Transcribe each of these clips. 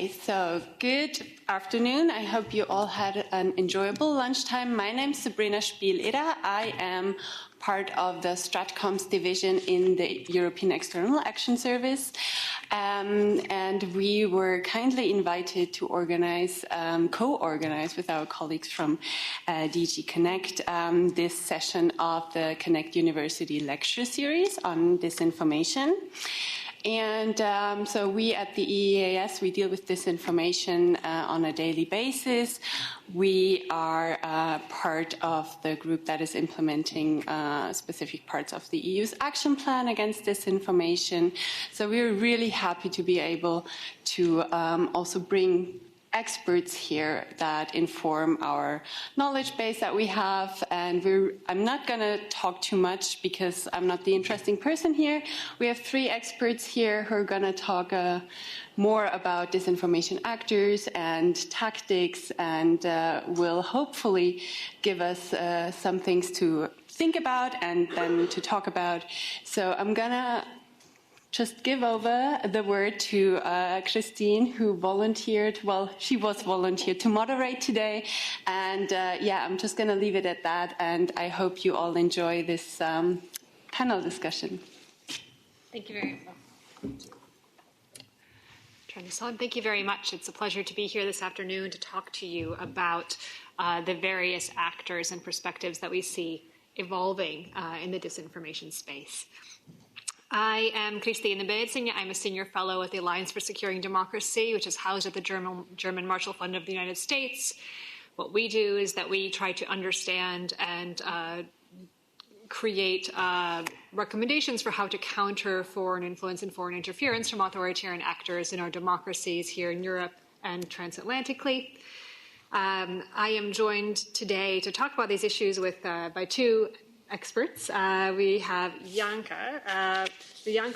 Okay, so good afternoon. I hope you all had an enjoyable lunchtime. My name is Sabrina Spieleder. I am part of the Stratcoms division in the European External Action Service. And we were kindly invited to organize, co-organize with our colleagues from DG Connect this session of the Connect University lecture series on disinformation. And so we at the EEAS, we deal with disinformation on a daily basis. We are part of the group that is implementing specific parts of the EU's action plan against disinformation. So we're really happy to be able to also bring experts here that inform our knowledge base that we have. And I'm not going to talk too much because I'm not the interesting person here. We have three experts here who are going to talk more about disinformation actors and tactics, and will hopefully give us some things to think about and then to talk about. So I'm going to just give over the word to Christine, who volunteered, well, she was volunteered to moderate today. And yeah, I'm just going to leave it at that. And I hope you all enjoy this panel discussion. Thank you very much. Turn this on. Thank you very much. It's a pleasure to be here this afternoon to talk to you about the various actors and perspectives that we see evolving in the disinformation space. I am Christine Bedsinger. I'm a senior fellow at the Alliance for Securing Democracy, which is housed at the German Marshall Fund of the United States. What we do is that we try to understand and create recommendations for how to counter foreign influence and foreign interference from authoritarian actors in our democracies here in Europe and transatlantically. I am joined today to talk about these issues by two experts. We have Janke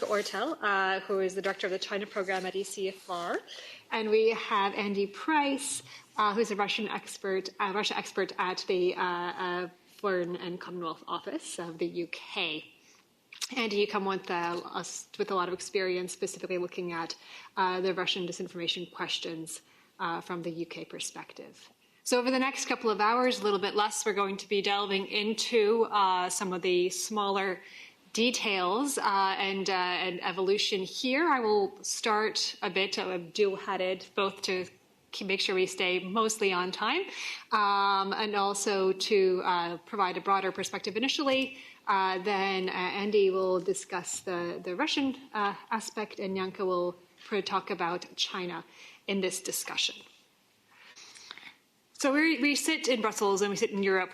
Ortel, who is the director of the China program at ECFR, and we have Andy Price, who's a Russia expert at the Foreign and Commonwealth Office of the UK. Andy, you come with us with a lot of experience, specifically looking at the Russian disinformation questions from the UK perspective. So over the next couple of hours, a little bit less, we're going to be delving into some of the smaller details and evolution here. I will start a bit dual-headed, both to make sure we stay mostly on time and also to provide a broader perspective initially. Then Andy will discuss the Russian aspect, and Janke will talk about China in this discussion. So we sit in Brussels and we sit in Europe,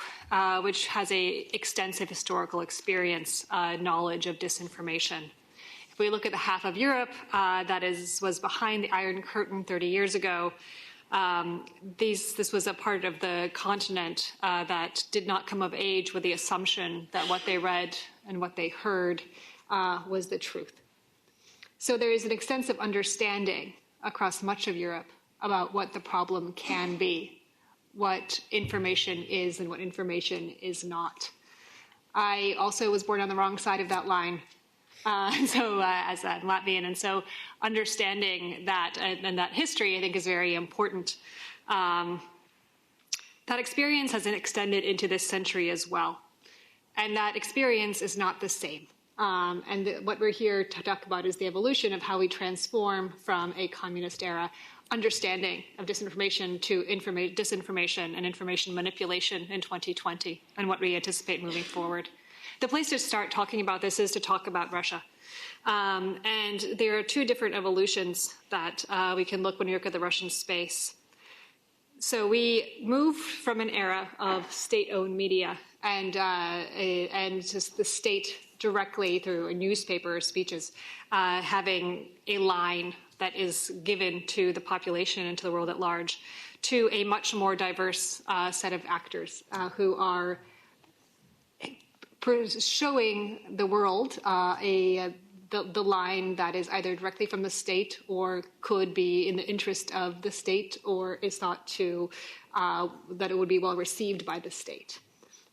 which has a extensive historical experience, knowledge of disinformation. If we look at the half of Europe that was behind the Iron Curtain 30 years ago, this was a part of the continent that did not come of age with the assumption that what they read and what they heard was the truth. So there is an extensive understanding across much of Europe about what the problem can be, what information is and what information is not. I also was born on the wrong side of that line, as a Latvian, and so understanding that and that history, I think, is very important. That experience has extended into this century as well, and that experience is not the same. What we're here to talk about is the evolution of how we transform from a communist era understanding of disinformation to disinformation and information manipulation in 2020 and what we anticipate moving forward. The place to start talking about this is to talk about Russia. And there are two different evolutions that we can look when we look at the Russian space. So we moved from an era of state-owned media and just the state directly through a newspaper or speeches having a line that is given to the population and to the world at large, to a much more diverse set of actors who are showing the world the line that is either directly from the state or could be in the interest of the state or is thought to that it would be well received by the state.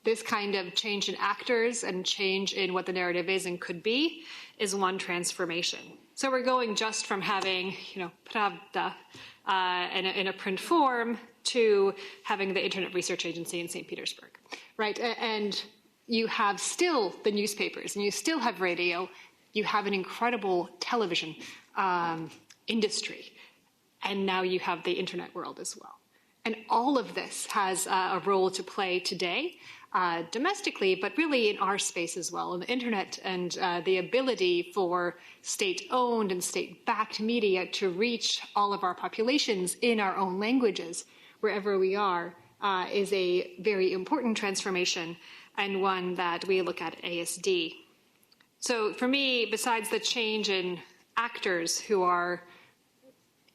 This kind of change in actors and change in what the narrative is and could be is one transformation. So we're going just from having, Pravda in a print form to having the Internet Research Agency in St. Petersburg, right? And you have still the newspapers, and you still have radio. You have an incredible television industry, and now you have the internet world as well. And all of this has a role to play today, domestically, but really in our space as well. And the internet and the ability for state-owned and state-backed media to reach all of our populations in our own languages, wherever we are, is a very important transformation, and one that we look at ASD. So for me, besides the change in actors who are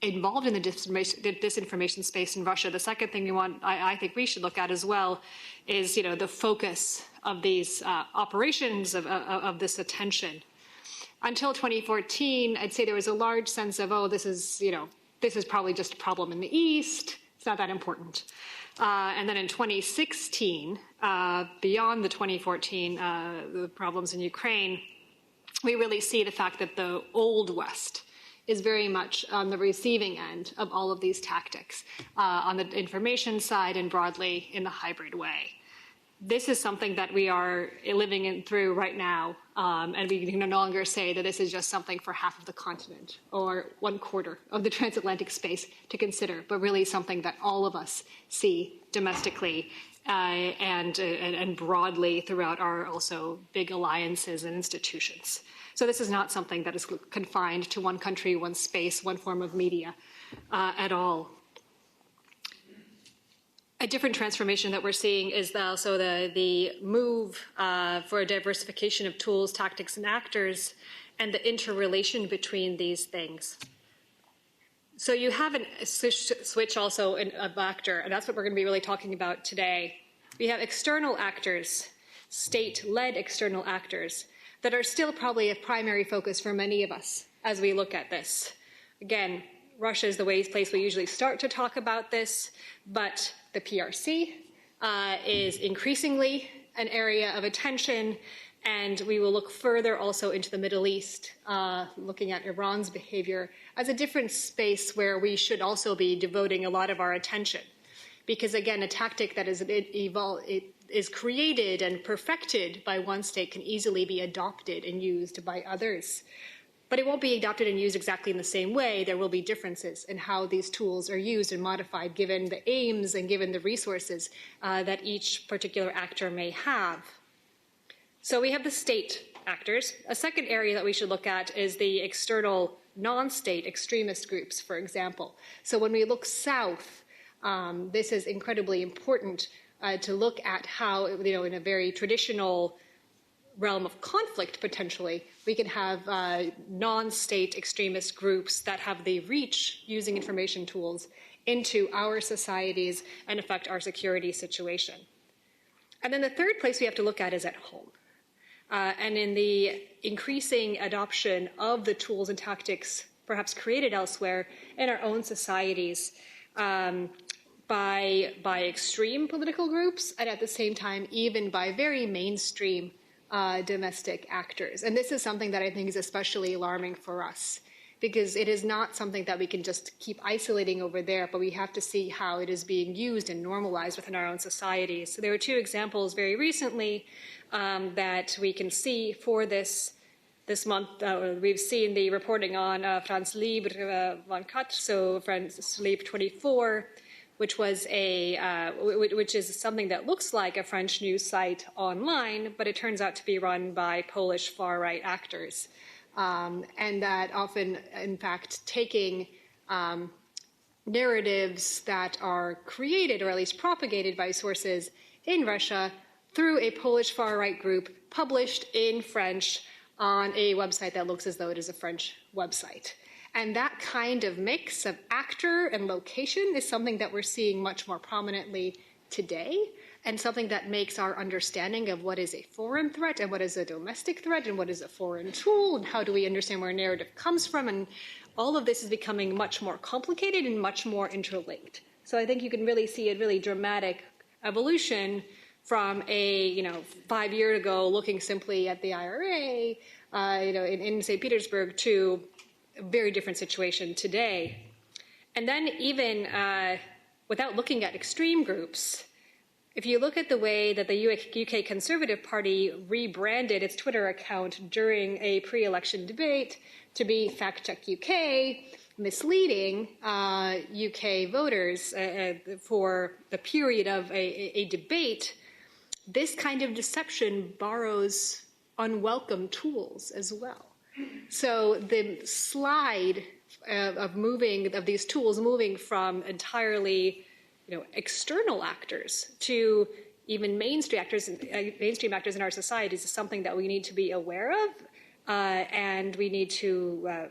involved in the disinformation space in Russia, the second thing I think we should look at as well is, the focus of these operations of this attention. Until 2014, I'd say there was a large sense of, this is probably just a problem in the East. It's not that important. And then in 2016, beyond the 2014 the problems in Ukraine, we really see the fact that the old West is very much on the receiving end of all of these tactics, on the information side and broadly in the hybrid way. This is something that we are living through right now, and we can no longer say that this is just something for half of the continent or 1/4 of the transatlantic space to consider, but really something that all of us see domestically and broadly throughout our also big alliances and institutions. So this is not something that is confined to one country, one space, one form of media at all. A different transformation that we're seeing is also the move for a diversification of tools, tactics, and actors, and the interrelation between these things. So you have a switch also of actor, and that's what we're going to be really talking about today. We have external actors, state-led external actors, that are still probably a primary focus for many of us as we look at this. Again, Russia is the place we usually start to talk about this, but the PRC is increasingly an area of attention, and we will look further also into the Middle East, looking at Iran's behavior as a different space where we should also be devoting a lot of our attention. Because again, a tactic that is created and perfected by one state can easily be adopted and used by others. But it won't be adopted and used exactly in the same way. There will be differences in how these tools are used and modified given the aims and given the resources that each particular actor may have. So we have the state actors. A second area that we should look at is the external non-state extremist groups, for example. So when we look south, this is incredibly important to look at how, in a very traditional realm of conflict, potentially, we can have non-state extremist groups that have the reach using information tools into our societies and affect our security situation. And then the third place we have to look at is at home. And in the increasing adoption of the tools and tactics perhaps created elsewhere in our own societies, by extreme political groups, and at the same time, even by very mainstream domestic actors. And this is something that I think is especially alarming for us, because it is not something that we can just keep isolating over there, but we have to see how it is being used and normalized within our own societies. So there were two examples very recently that we can see for this month. We've seen the reporting on France Libre 24, so France Libre 24, which was which is something that looks like a French news site online, but it turns out to be run by Polish far-right actors, and that often, in fact, taking narratives that are created or at least propagated by sources in Russia through a Polish far-right group, published in French on a website that looks as though it is a French website. And that kind of mix of actor and location is something that we're seeing much more prominently today, and something that makes our understanding of what is a foreign threat and what is a domestic threat and what is a foreign tool and how do we understand where a narrative comes from. And all of this is becoming much more complicated and much more interlinked. So I think you can really see a really dramatic evolution from a 5 years ago looking simply at the IRA in St. Petersburg to a very different situation today. And then even without looking at extreme groups, if you look at the way that the UK Conservative Party rebranded its Twitter account during a pre-election debate to be Fact Check UK, misleading UK voters for the period of a debate, this kind of deception borrows unwelcome tools as well. So the slide of these tools moving from entirely external actors to even mainstream actors in our societies is something that we need to be aware of, and we need to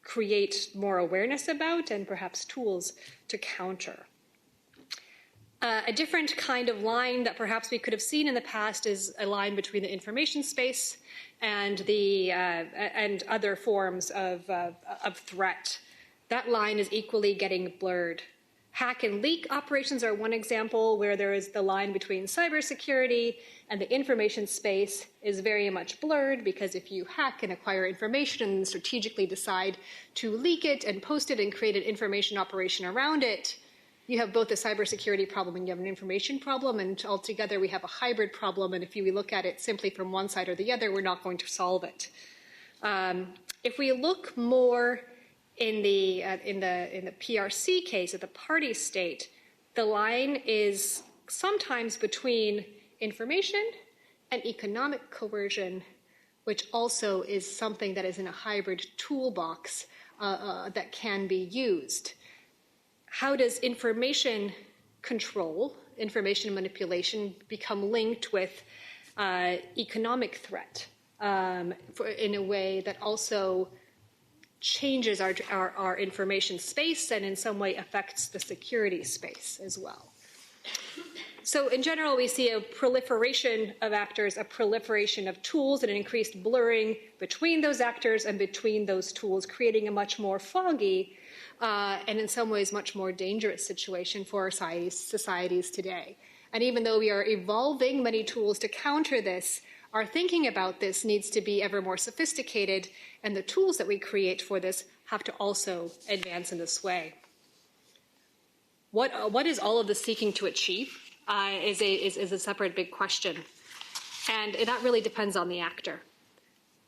create more awareness about and perhaps tools to counter. A different kind of line that perhaps we could have seen in the past is a line between the information space and and other forms of threat. That line is equally getting blurred. Hack and leak operations are one example where there is the line between cybersecurity and the information space is very much blurred, because if you hack and acquire information and strategically decide to leak it and post it and create an information operation around it, you have both a cybersecurity problem and you have an information problem, and altogether we have a hybrid problem, and if we look at it simply from one side or the other, we're not going to solve it. If we look more in the PRC case, at the party state, the line is sometimes between information and economic coercion, which also is something that is in a hybrid toolbox that can be used. How does information control, information manipulation, become linked with economic threat in a way that also changes our information space and in some way affects the security space as well? So in general, we see a proliferation of actors, a proliferation of tools, and an increased blurring between those actors and between those tools, creating a much more foggy and in some ways much more dangerous situation for our societies today. And even though we are evolving many tools to counter this, our thinking about this needs to be ever more sophisticated, and the tools that we create for this have to also advance in this way. What is all of this seeking to achieve is a separate big question. And that really depends on the actor.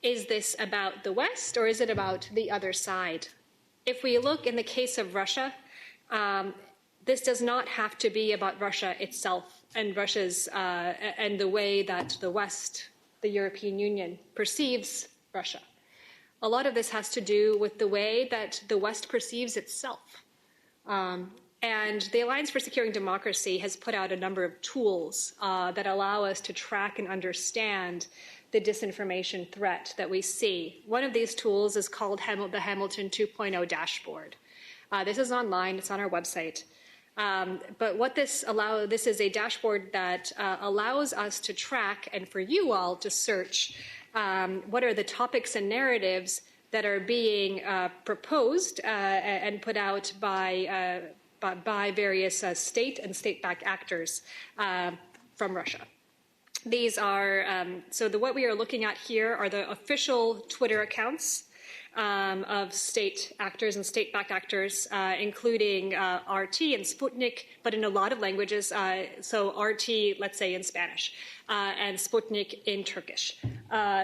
Is this about the West, or is it about the other side? If we look in the case of Russia, this does not have to be about Russia itself and Russia's and the way that the West, the European Union, perceives Russia. A lot of this has to do with the way that the West perceives itself. And the Alliance for Securing Democracy has put out a number of tools that allow us to track and understand the disinformation threat that we see. One of these tools is called the Hamilton 2.0 dashboard. This is online, it's on our website. But what this is a dashboard that allows us to track, and for you all to search, what are the topics and narratives that are being proposed and put out by various state and state-backed actors from Russia. These are, what we are looking at here are the official Twitter accounts of state actors and state-backed actors, including RT and Sputnik, but in a lot of languages. So RT, let's say in Spanish, and Sputnik in Turkish,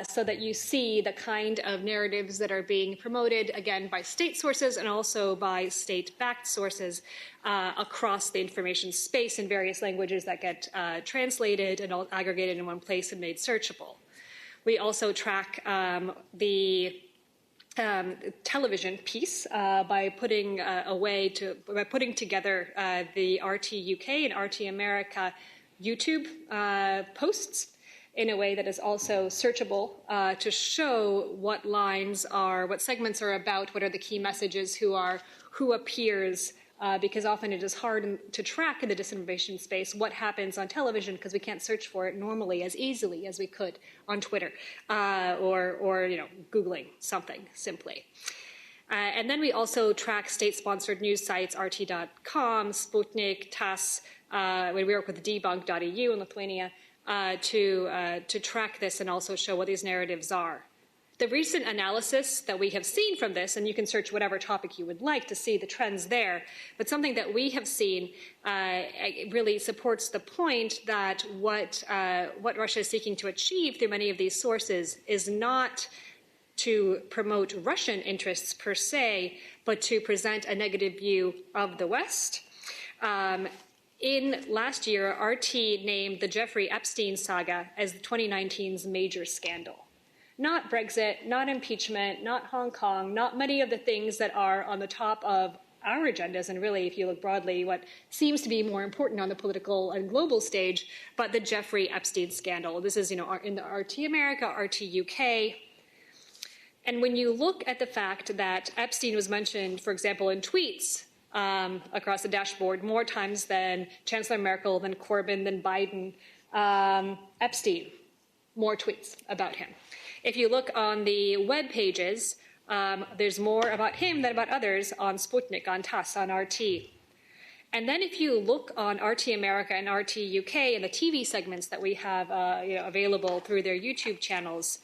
so that you see the kind of narratives that are being promoted, again, by state sources and also by state-backed sources across the information space in various languages that get translated and all aggregated in one place and made searchable. We also track the television piece by putting together the RT UK and RT America YouTube posts in a way that is also searchable to show what lines are, what segments are about, what are the key messages, who appears, because often it is hard to track in the disinformation space what happens on television because we can't search for it normally as easily as we could on Twitter or Googling something simply. And then we also track state-sponsored news sites, RT.com, Sputnik, TASS. We work with debunk.eu in Lithuania to track this and also show what these narratives are. The recent analysis that we have seen from this, and you can search whatever topic you would like to see the trends there, but something that we have seen really supports the point that what Russia is seeking to achieve through many of these sources is not to promote Russian interests per se, but to present a negative view of the West. In last year, RT named the Jeffrey Epstein saga as 2019's major scandal. Not Brexit, not impeachment, not Hong Kong, not many of the things that are on the top of our agendas, and really, if you look broadly, what seems to be more important on the political and global stage, but the Jeffrey Epstein scandal. This is, in the RT America, RT UK. And when you look at the fact that Epstein was mentioned, for example, in tweets across the dashboard more times than Chancellor Merkel, than Corbyn, than Biden, Epstein, more tweets about him. If you look on the web pages, there's more about him than about others on Sputnik, on TASS, on RT. And then if you look on RT America and RT UK and the TV segments that we have available through their YouTube channels,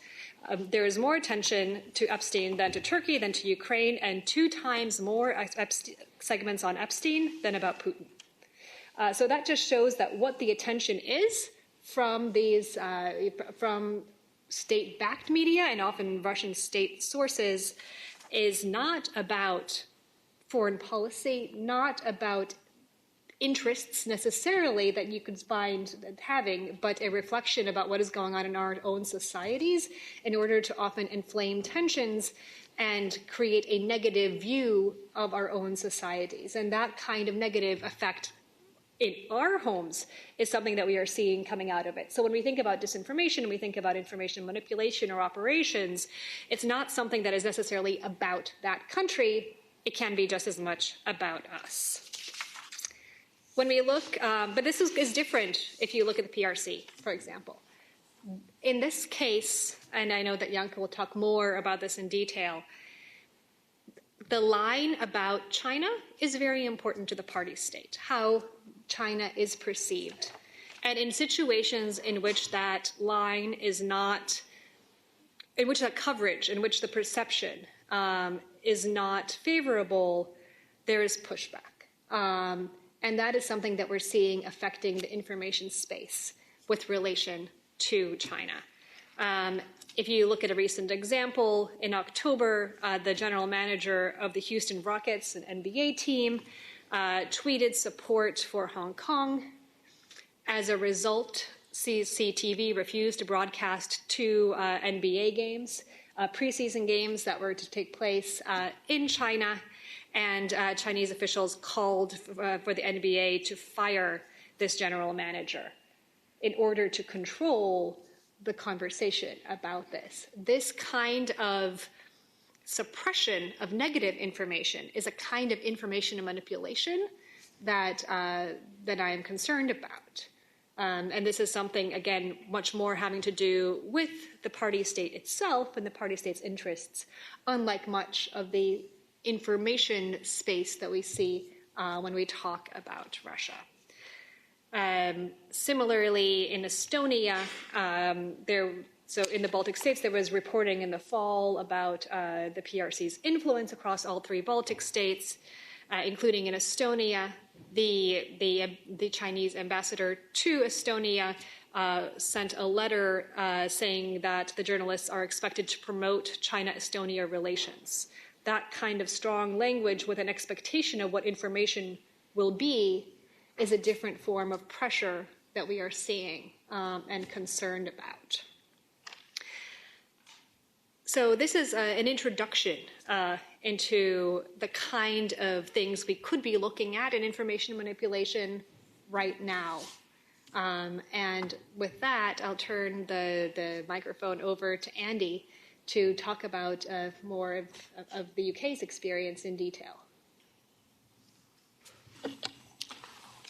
there is more attention to Epstein than to Turkey, than to Ukraine, and 2 times more segments on Epstein than about Putin. So that just shows that what the attention is from these, from state-backed media and often Russian state sources is not about foreign policy, not about interests necessarily that you could find having, but a reflection about what is going on in our own societies in order to often inflame tensions and create a negative view of our own societies. And that kind of negative effect in our homes is something that we are seeing coming out of it. So when we think about disinformation, we think about information manipulation or operations, it's not something that is necessarily about that country. It can be just as much about us. When we look, but this is different if you look at the PRC, for example. In this case, and I know that Janka will talk more about this in detail, the line about China is very important to the party state, how China is perceived. And in situations in which that line is not, in which that coverage, in which the perception is not favorable, there is pushback. And that is something that we're seeing affecting the information space with relation to China. If you look at a recent example, in October, the general manager of the Houston Rockets, an NBA team, tweeted support for Hong Kong. As a result, CCTV refused to broadcast 2 NBA games, preseason games that were to take place in China, and Chinese officials called for the NBA to fire this general manager in order to control the conversation about this. This kind of suppression of negative information is a kind of information manipulation that I am concerned about. And this is something, again, much more having to do with the party state itself and the party state's interests, unlike much of the information space that we see when we talk about Russia. Similarly, in Estonia, so in the Baltic states, there was reporting in the fall about the PRC's influence across all 3 Baltic states, including in Estonia. The Chinese ambassador to Estonia sent a letter saying that the journalists are expected to promote China-Estonia relations. That kind of strong language with an expectation of what information will be is a different form of pressure that we are seeing and concerned about. So this is an introduction into the kind of things we could be looking at in information manipulation right now. And with that, I'll turn the microphone over to Andy to talk about more of the UK's experience in detail.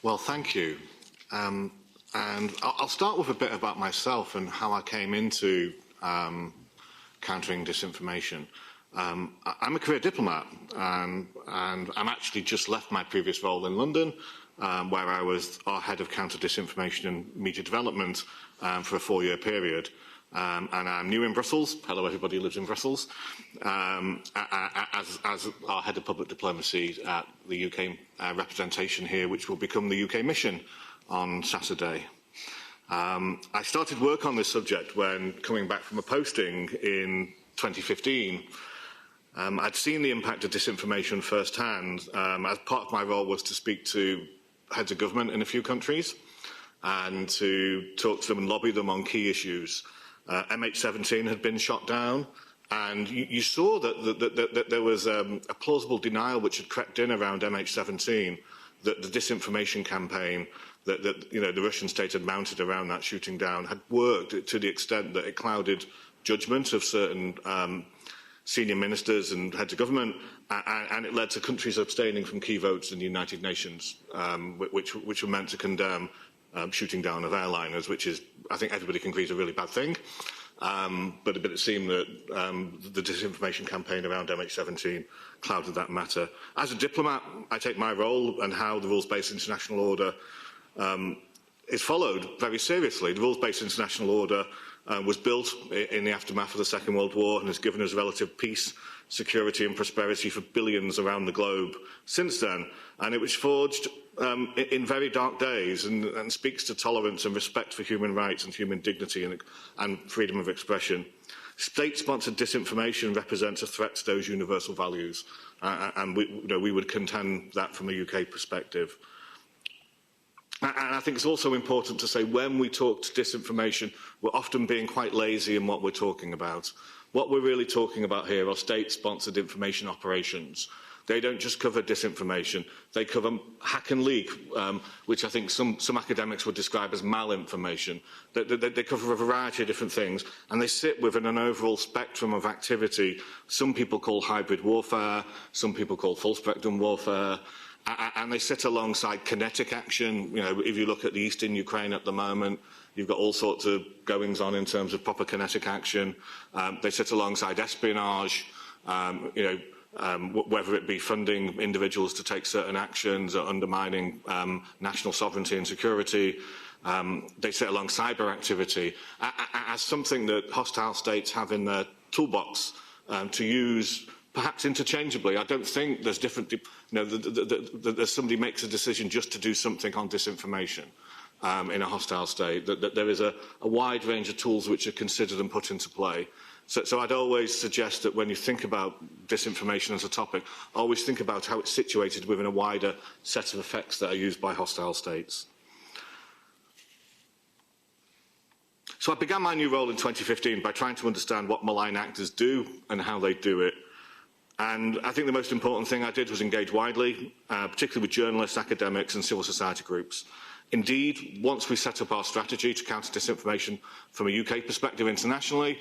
Well, thank you. And I'll start with a bit about myself and how I came into countering disinformation. I'm a career diplomat, and I'm actually just left my previous role in London, where I was our head of counter disinformation and media development for a 4-year period. and I'm new in Brussels. Hello, everybody who lives in Brussels. As our head of public diplomacy at the UK representation here, which will become the UK mission on Saturday. I started work on this subject when coming back from a posting in 2015. I'd seen the impact of disinformation firsthand. As part of my role was to speak to heads of government in a few countries and to talk to them and lobby them on key issues. MH17 had been shot down, and you saw that there was a plausible denial which had crept in around MH17, that the disinformation campaign that the Russian state had mounted around that shooting down had worked to the extent that it clouded judgment of certain senior ministers and heads of government, and it led to countries abstaining from key votes in the United Nations, which were meant to condemn shooting down of airliners, which is, I think everybody can agree, is a really bad thing. But it seemed that the disinformation campaign around MH17 clouded that matter. As a diplomat, I take my role and how the rules-based international order is followed very seriously. The rules-based international order was built in the aftermath of the Second World War and has given us relative peace, security and prosperity for billions around the globe since then. And it was forged in very dark days and speaks to tolerance and respect for human rights and human dignity and freedom of expression. State-sponsored disinformation represents a threat to those universal values, and we would contend that from a UK perspective. And I think it's also important to say when we talk to disinformation, we're often being quite lazy in what we're talking about. What we're really talking about here are state-sponsored information operations. They don't just cover disinformation, they cover hack and leak, which I think some academics would describe as malinformation. They cover a variety of different things, and they sit within an overall spectrum of activity. Some people call hybrid warfare, some people call full-spectrum warfare, and they sit alongside kinetic action. If you look at the eastern Ukraine at the moment, you've got all sorts of goings on in terms of proper kinetic action. They sit alongside espionage, whether it be funding individuals to take certain actions or undermining national sovereignty and security. They sit along cyber activity as something that hostile states have in their toolbox to use perhaps interchangeably. I don't think there's different, that somebody makes a decision just to do something on disinformation in a hostile state, that there is a wide range of tools which are considered and put into play. So I'd always suggest that when you think about disinformation as a topic, always think about how it's situated within a wider set of effects that are used by hostile states. So I began my new role in 2015 by trying to understand what malign actors do and how they do it. And I think the most important thing I did was engage widely, particularly with journalists, academics and civil society groups. Indeed, once we set up our strategy to counter disinformation from a UK perspective internationally,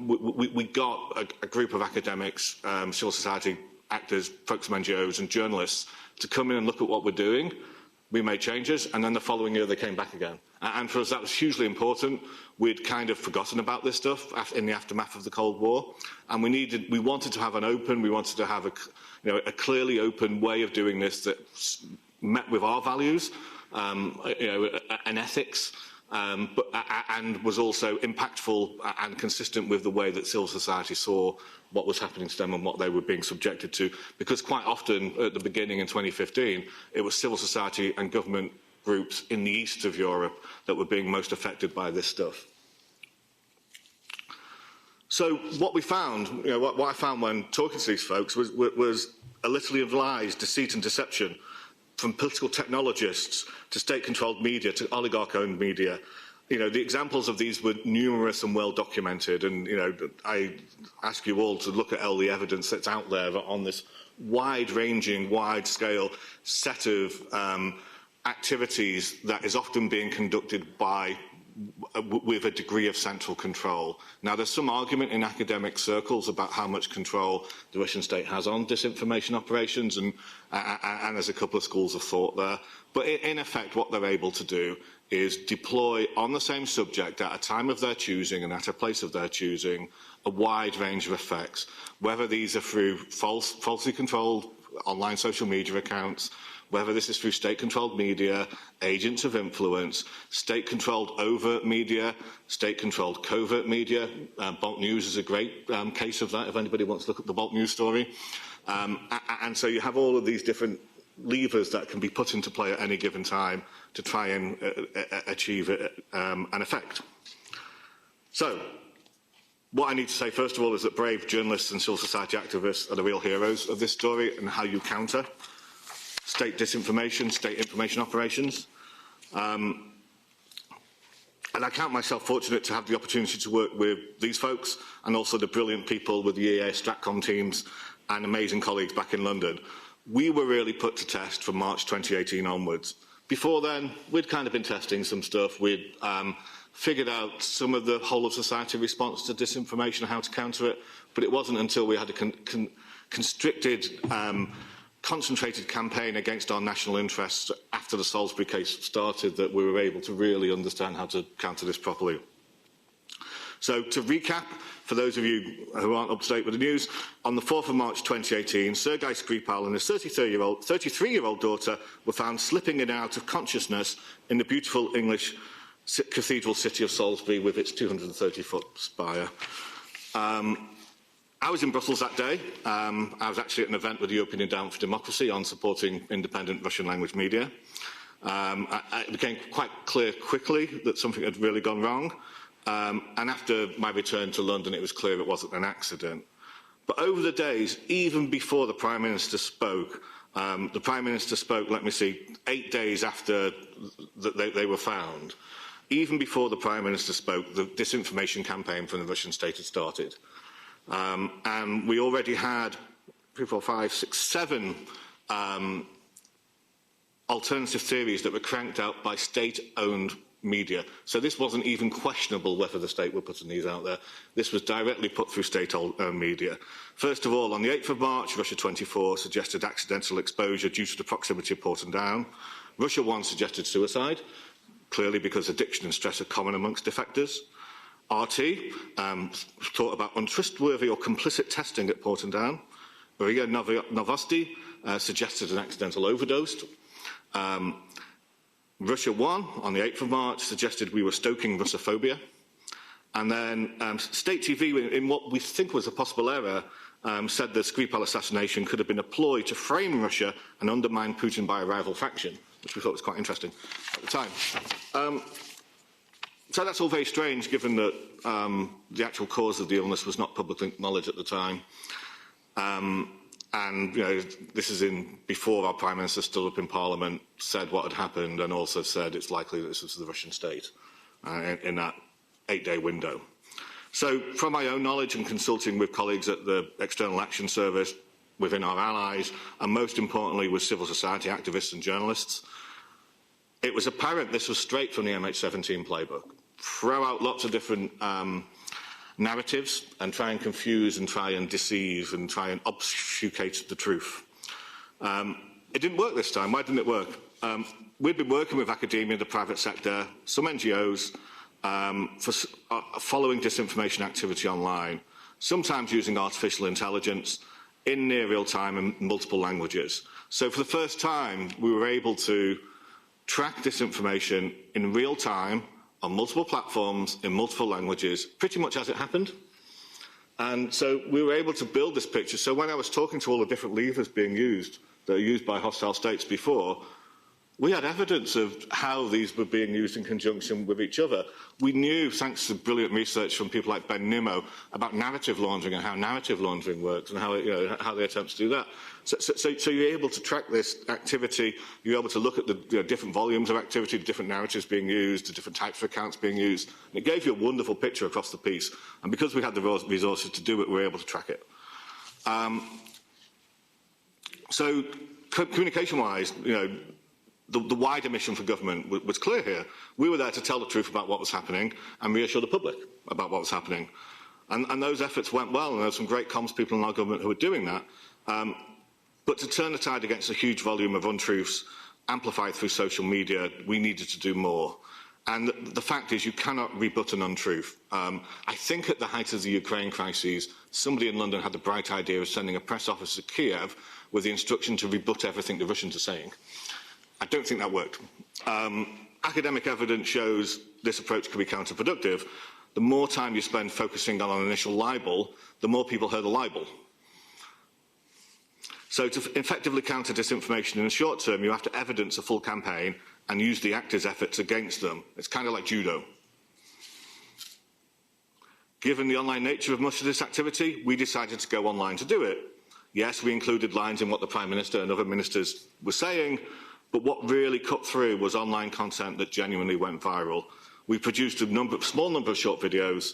we got a group of academics, civil society actors, folks from NGOs and journalists to come in and look at what we're doing. We made changes, and then the following year they came back again. And for us, that was hugely important. We'd kind of forgotten about this stuff in the aftermath of the Cold War, and we wanted to have an open, we wanted to have a clearly open way of doing this that met with our values, and ethics, and was also impactful and consistent with the way that civil society saw what was happening to them and what they were being subjected to. Because quite often, at the beginning in 2015, it was civil society and government groups in the east of Europe that were being most affected by this stuff. So what we found, what I found when talking to these folks was a litany of lies, deceit and deception, from political technologists to state-controlled media to oligarch-owned media. The examples of these were numerous and well documented, and I ask you all to look at all the evidence that's out there on this wide-ranging, wide-scale set of activities that is often being conducted with a degree of central control. Now, there's some argument in academic circles about how much control the Russian state has on disinformation operations, and there's a couple of schools of thought there. But in effect, what they're able to do is deploy on the same subject at a time of their choosing and at a place of their choosing a wide range of effects, whether these are through falsely controlled online social media accounts, whether this is through state-controlled media, agents of influence, state-controlled overt media, state-controlled covert media. Bolt News is a great case of that, if anybody wants to look at the Bolt News story. And so you have all of these different levers that can be put into play at any given time to try and achieve an effect. So, what I need to say, first of all, is that brave journalists and civil society activists are the real heroes of this story and how you counter state disinformation, state information operations. And I count myself fortunate to have the opportunity to work with these folks and also the brilliant people with the EA Stratcom teams and amazing colleagues back in London. We were really put to test from March 2018 onwards. Before then, we'd kind of been testing some stuff. We'd figured out some of the whole of society response to disinformation, how to counter it, but it wasn't until we had a constricted, concentrated campaign against our national interests after the Salisbury case started that we were able to really understand how to counter this properly. So to recap, for those of you who aren't up to date with the news, on the 4th of March 2018, Sergei Skripal and his 33-year-old daughter were found slipping in and out of consciousness in the beautiful English cathedral city of Salisbury with its 230-foot spire. I was in Brussels that day. I was actually at an event with the European Endowment for Democracy on supporting independent Russian language media. It became quite clear quickly that something had really gone wrong. And after my return to London, it was clear it wasn't an accident. But over the days, even before the Prime Minister spoke, let me see, 8 days after they were found. Even before the Prime Minister spoke, the disinformation campaign from the Russian state had started. And we already had 3, 4, 5, 6, 7 alternative theories that were cranked out by state-owned media. So this wasn't even questionable whether the state were putting these out there. This was directly put through state-owned media. First of all, on the 8th of March, Russia 24 suggested accidental exposure due to the proximity of Porton Down. Russia 1 suggested suicide, clearly because addiction and stress are common amongst defectors. RT thought about untrustworthy or complicit testing at Porton Down. RIA Novosti suggested an accidental overdose. Russia 1, on the 8th of March, suggested we were stoking Russophobia. And then State TV, in what we think was a possible error, said the Skripal assassination could have been a ploy to frame Russia and undermine Putin by a rival faction, which we thought was quite interesting at the time. So that's all very strange, given that the actual cause of the illness was not public knowledge at the time. And, you know, this is before our Prime Minister stood up in Parliament, said what had happened, and also said it's likely that this was the Russian state in that 8-day window. So from my own knowledge and consulting with colleagues at the External Action Service, within our allies, and most importantly with civil society activists and journalists, it was apparent this was straight from the MH17 playbook. Throw out lots of different narratives and try and confuse and try and deceive and try and obfuscate the truth. It didn't work this time. Why didn't it work? We'd been working with academia, the private sector, some NGOs, following disinformation activity online, sometimes using artificial intelligence in near real time in multiple languages. So for the first time, we were able to track disinformation in real time on multiple platforms in multiple languages, pretty much as it happened. And so we were able to build this picture. So when I was talking to all the different levers being used, that are used by hostile states before, we had evidence of how these were being used in conjunction with each other. We knew, thanks to brilliant research from people like Ben Nimmo, about narrative laundering and how narrative laundering works and how, how they attempt to do that. So you're able to track this activity, you're able to look at the different volumes of activity, the different narratives being used, the different types of accounts being used. And it gave you a wonderful picture across the piece. And because we had the resources to do it, we were able to track it. So communication-wise, the wider mission for government was clear here. We were there to tell the truth about what was happening and reassure the public about what was happening. And those efforts went well, and there were some great comms people in our government who were doing that. But to turn the tide against a huge volume of untruths amplified through social media, we needed to do more. And the fact is, you cannot rebut an untruth. I think at the height of the Ukraine crisis, somebody in London had the bright idea of sending a press officer to Kiev with the instruction to rebut everything the Russians are saying. I don't think that worked. Academic evidence shows this approach can be counterproductive. The more time you spend focusing on an initial libel, the more people hear the libel. So to effectively counter disinformation in the short term, you have to evidence a full campaign and use the actors' efforts against them. It's kind of like judo. Given the online nature of much of this activity, we decided to go online to do it. Yes, we included lines in what the Prime Minister and other ministers were saying, but what really cut through was online content that genuinely went viral. We produced a small number of short videos.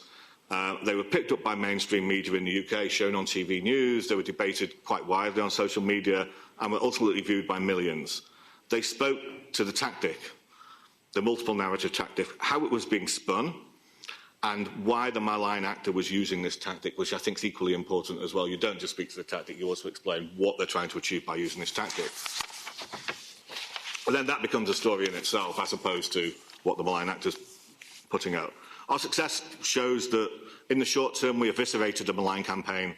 They were picked up by mainstream media in the UK, shown on TV news. They were debated quite widely on social media and were ultimately viewed by millions. They spoke to the tactic, the multiple narrative tactic, how it was being spun, and why the malign actor was using this tactic, which I think is equally important as well. You don't just speak to the tactic, you also explain what they're trying to achieve by using this tactic. And then that becomes a story in itself, as opposed to what the malign actor's putting out. Our success shows that in the short term we eviscerated the malign campaign,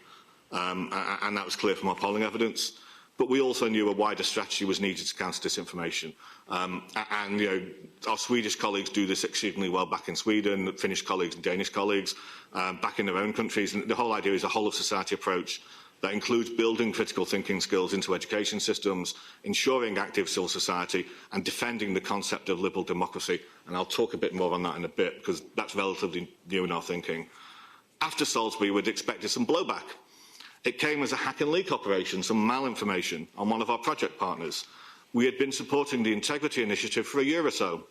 and that was clear from our polling evidence. But we also knew a wider strategy was needed to counter disinformation. And our Swedish colleagues do this exceedingly well back in Sweden, Finnish colleagues and Danish colleagues back in their own countries. And the whole idea is a whole-of-society approach that includes building critical thinking skills into education systems, ensuring active civil society, and defending the concept of liberal democracy. And I'll talk a bit more on that in a bit, because that's relatively new in our thinking. After Salisbury, we'd expected some blowback. It came as a hack and leak operation, some malinformation on one of our project partners. We had been supporting the Integrity Initiative for a year or so.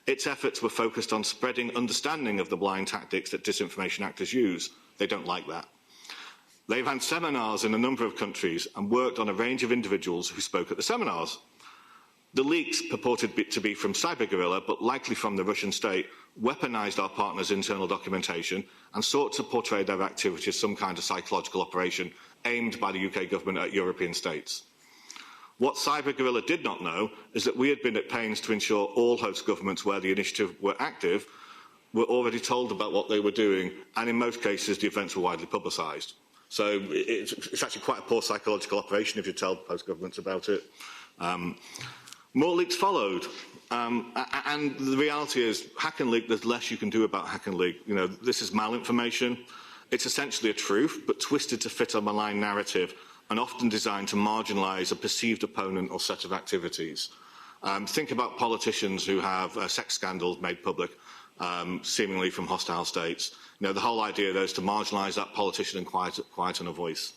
Its efforts were focused on spreading understanding of the blind tactics that disinformation actors use. They don't like that. They've had seminars in a number of countries and worked on a range of individuals who spoke at the seminars. The leaks purported to be from cyber guerrilla, but likely from the Russian state, weaponised our partners' internal documentation and sought to portray their activity as some kind of psychological operation aimed by the UK government at European states. What cyber guerrilla did not know is that we had been at pains to ensure all host governments where the initiative were active were already told about what they were doing, and in most cases the events were widely publicised. So it's actually quite a poor psychological operation if you tell host governments about it. More leaks followed. And the reality is, hack and leak, there's less you can do about hack and leak. This is malinformation. It's essentially a truth, but twisted to fit a malign narrative and often designed to marginalise a perceived opponent or set of activities. Think about politicians who have sex scandals made public, seemingly from hostile states. The whole idea there is to marginalise that politician and quieten a voice.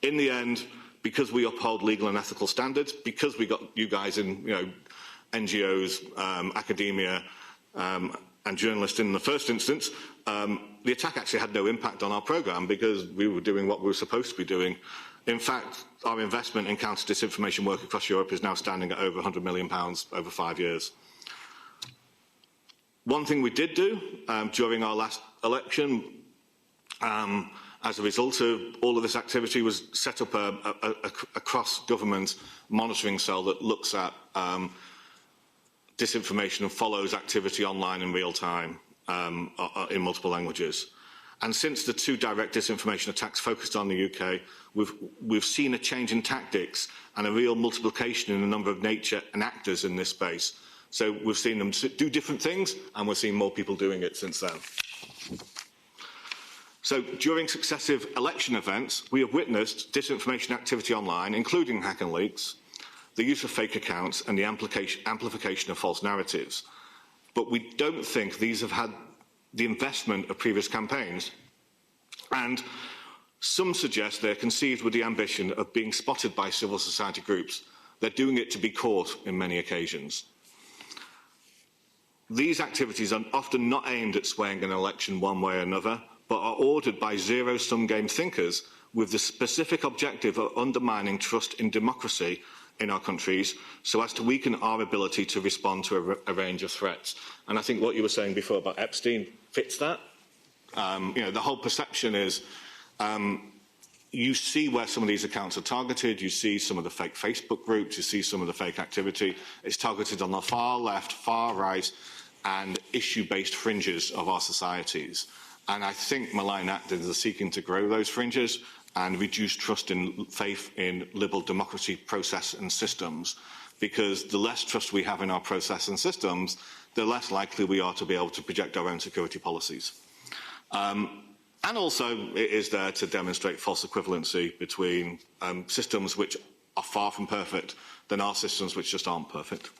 In the end, because we uphold legal and ethical standards, because we got you guys in, NGOs, academia, and journalists in the first instance, the attack actually had no impact on our programme because we were doing what we were supposed to be doing. In fact, our investment in counter-disinformation work across Europe is now standing at over £100 million over 5 years. One thing we did do during our last election, as a result of all of this activity, was set up a cross-government monitoring cell that looks at disinformation and follows activity online in real time in multiple languages. And since the two direct disinformation attacks focused on the UK, we've seen a change in tactics and a real multiplication in the number of nature and actors in this space. So we've seen them do different things, and we're seeing more people doing it since then. So during successive election events, we have witnessed disinformation activity online, including hack and leaks, the use of fake accounts and the amplification of false narratives. But we don't think these have had the investment of previous campaigns. And some suggest they're conceived with the ambition of being spotted by civil society groups. They're doing it to be caught in many occasions. These activities are often not aimed at swaying an election one way or another, but are ordered by zero-sum game thinkers with the specific objective of undermining trust in democracy in our countries so as to weaken our ability to respond to a range of threats. And I think what you were saying before about Epstein fits that. The whole perception is you see where some of these accounts are targeted, you see some of the fake Facebook groups, you see some of the fake activity. It's targeted on the far left, far right, and issue-based fringes of our societies. And I think malign actors are seeking to grow those fringes and reduce trust in faith in liberal democracy process and systems, because the less trust we have in our process and systems, the less likely we are to be able to project our own security policies. And also, it is there to demonstrate false equivalency between systems which are far from perfect than our systems which just aren't perfect.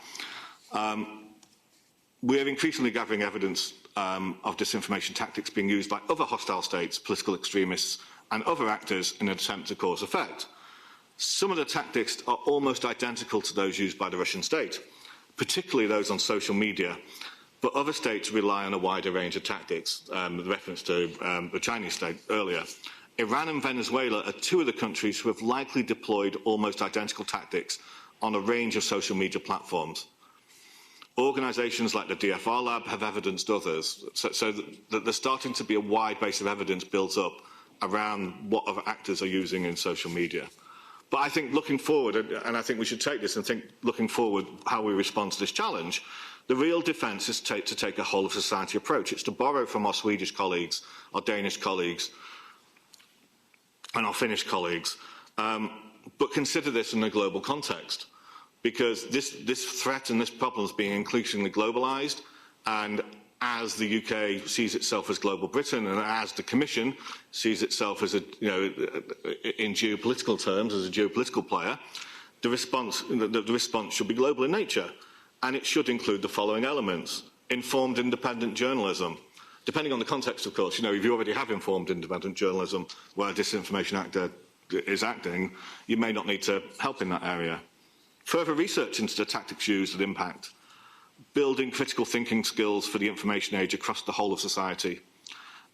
We're increasingly gathering evidence of disinformation tactics being used by other hostile states, political extremists, and other actors in an attempt to cause effect. Some of the tactics are almost identical to those used by the Russian state, particularly those on social media, but other states rely on a wider range of tactics, with reference to the Chinese state earlier. Iran and Venezuela are two of the countries who have likely deployed almost identical tactics on a range of social media platforms. Organisations like the DFR Lab have evidenced others, so that there's starting to be a wide base of evidence built up around what other actors are using in social media. But I think looking forward, and I think we should take this and think looking forward how we respond to this challenge, the real defence is to take a whole-of-society approach. It's to borrow from our Swedish colleagues, our Danish colleagues, and our Finnish colleagues, but consider this in a global context, because this threat and this problem is being increasingly globalised, and as the UK sees itself as global Britain, and as the Commission sees itself as in geopolitical terms as a geopolitical player, the response should be global in nature, and it should include the following elements: informed, independent journalism. Depending on the context, of course, if you already have informed, independent journalism where a disinformation actor is acting, you may not need to help in that area. Further research into the tactics used and impact. Building critical thinking skills for the information age across the whole of society,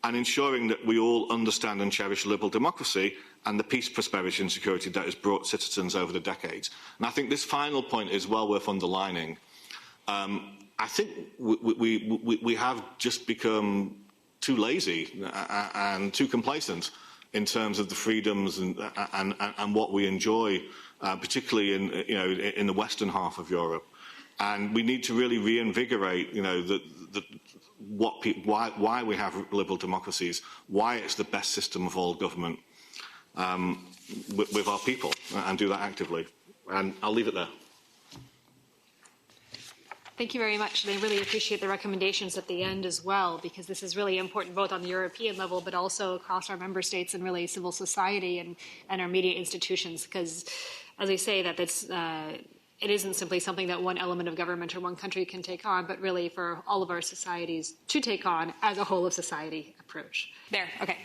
and ensuring that we all understand and cherish liberal democracy and the peace, prosperity and security that has brought citizens over the decades. And I think this final point is well worth underlining. I think we have just become too lazy and too complacent in terms of the freedoms and what we enjoy, particularly in the western half of Europe. And we need to really reinvigorate, why we have liberal democracies, why it's the best system of all government with our people, and do that actively. And I'll leave it there. Thank you very much. And I really appreciate the recommendations at the end as well, because this is really important both on the European level, but also across our member states and really civil society and our media institutions. Because, as I say, that it isn't simply something that one element of government or one country can take on, but really for all of our societies to take on as a whole of society approach. There, okay.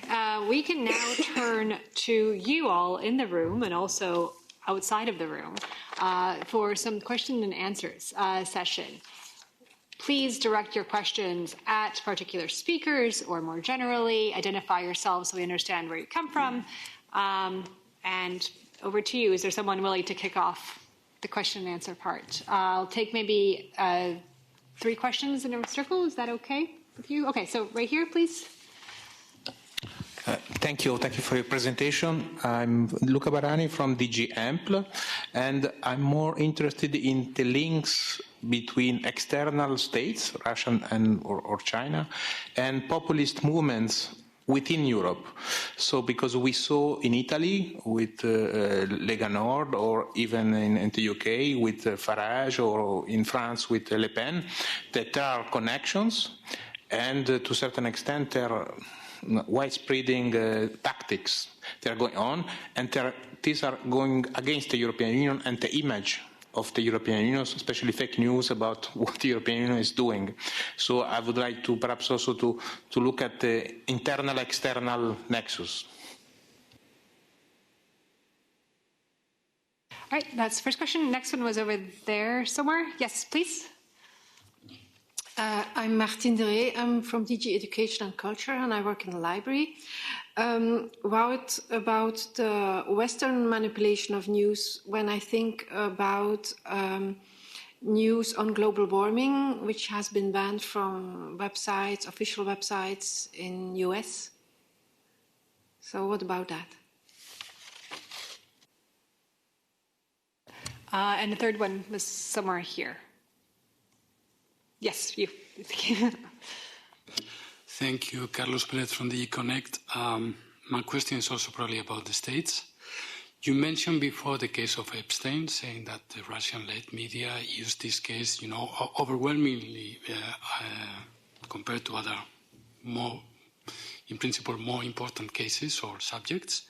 We can now turn to you all in the room and also outside of the room for some question and answers session. Please direct your questions at particular speakers or more generally. Identify yourselves so we understand where you come from. And over to you. Is there someone willing to kick off the question and answer part? I'll take maybe 3 questions in a circle. Is that okay with you? Okay, so right here, please. Thank you for your presentation. I'm Luca Barani from DG Ampl, and I'm more interested in the links between external states, Russia or China, and populist movements within Europe. So because we saw in Italy with Lega Nord, or even in the UK with Farage, or in France with Le Pen, that there are connections, and to a certain extent there are widespreading tactics that are going on, and these are going against the European Union and the image of the European Union, especially fake news about what the European Union is doing. So I would like to perhaps also to look at the internal-external nexus. All right, that's the first question. Next one was over there somewhere. Yes, please. I'm Martine Deré. I'm from DG Education and Culture, and I work in the library. About the Western manipulation of news, when I think about news on global warming, which has been banned from websites, official websites in US. So what about that? And the third one was somewhere here. Yes, you. Thank you, Carlos Perez from the Connect. my question is also probably about the States. You mentioned before the case of Epstein, saying that the Russian-led media used this case, overwhelmingly compared to other in principle, more important cases or subjects.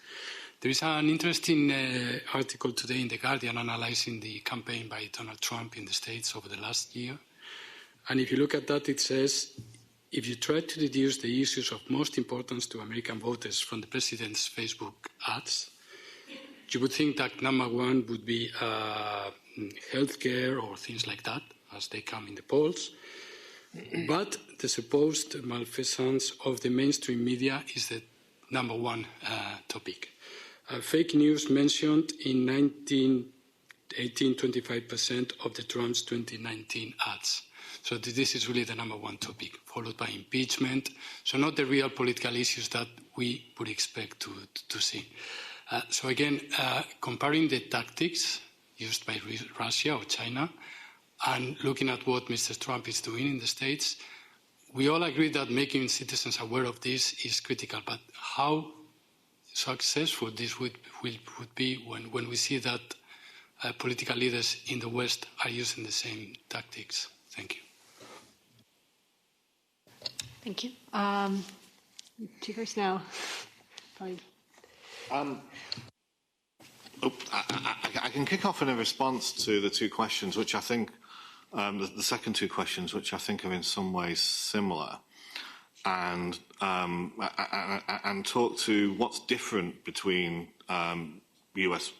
There is an interesting article today in The Guardian analyzing the campaign by Donald Trump in the States over the last year. And if you look at that, it says, if you try to deduce the issues of most importance to American voters from the president's Facebook ads, you would think that number one would be healthcare or things like that, as they come in the polls. But the supposed malfeasance of the mainstream media is the number one topic. Fake news mentioned in 1918 25% of the Trump's 2019 ads. So this is really the number one topic, followed by impeachment. So not the real political issues that we would expect to see. So again, comparing the tactics used by Russia or China and looking at what Mr. Trump is doing in the States, we all agree that making citizens aware of this is critical. But how successful this would be when we see that political leaders in the West are using the same tactics? Thank you. Thank you. Cheers now. Probably. I can kick off in a response to the two questions, which I think, the second two questions, which I think are in some ways similar, and talk to what's different between US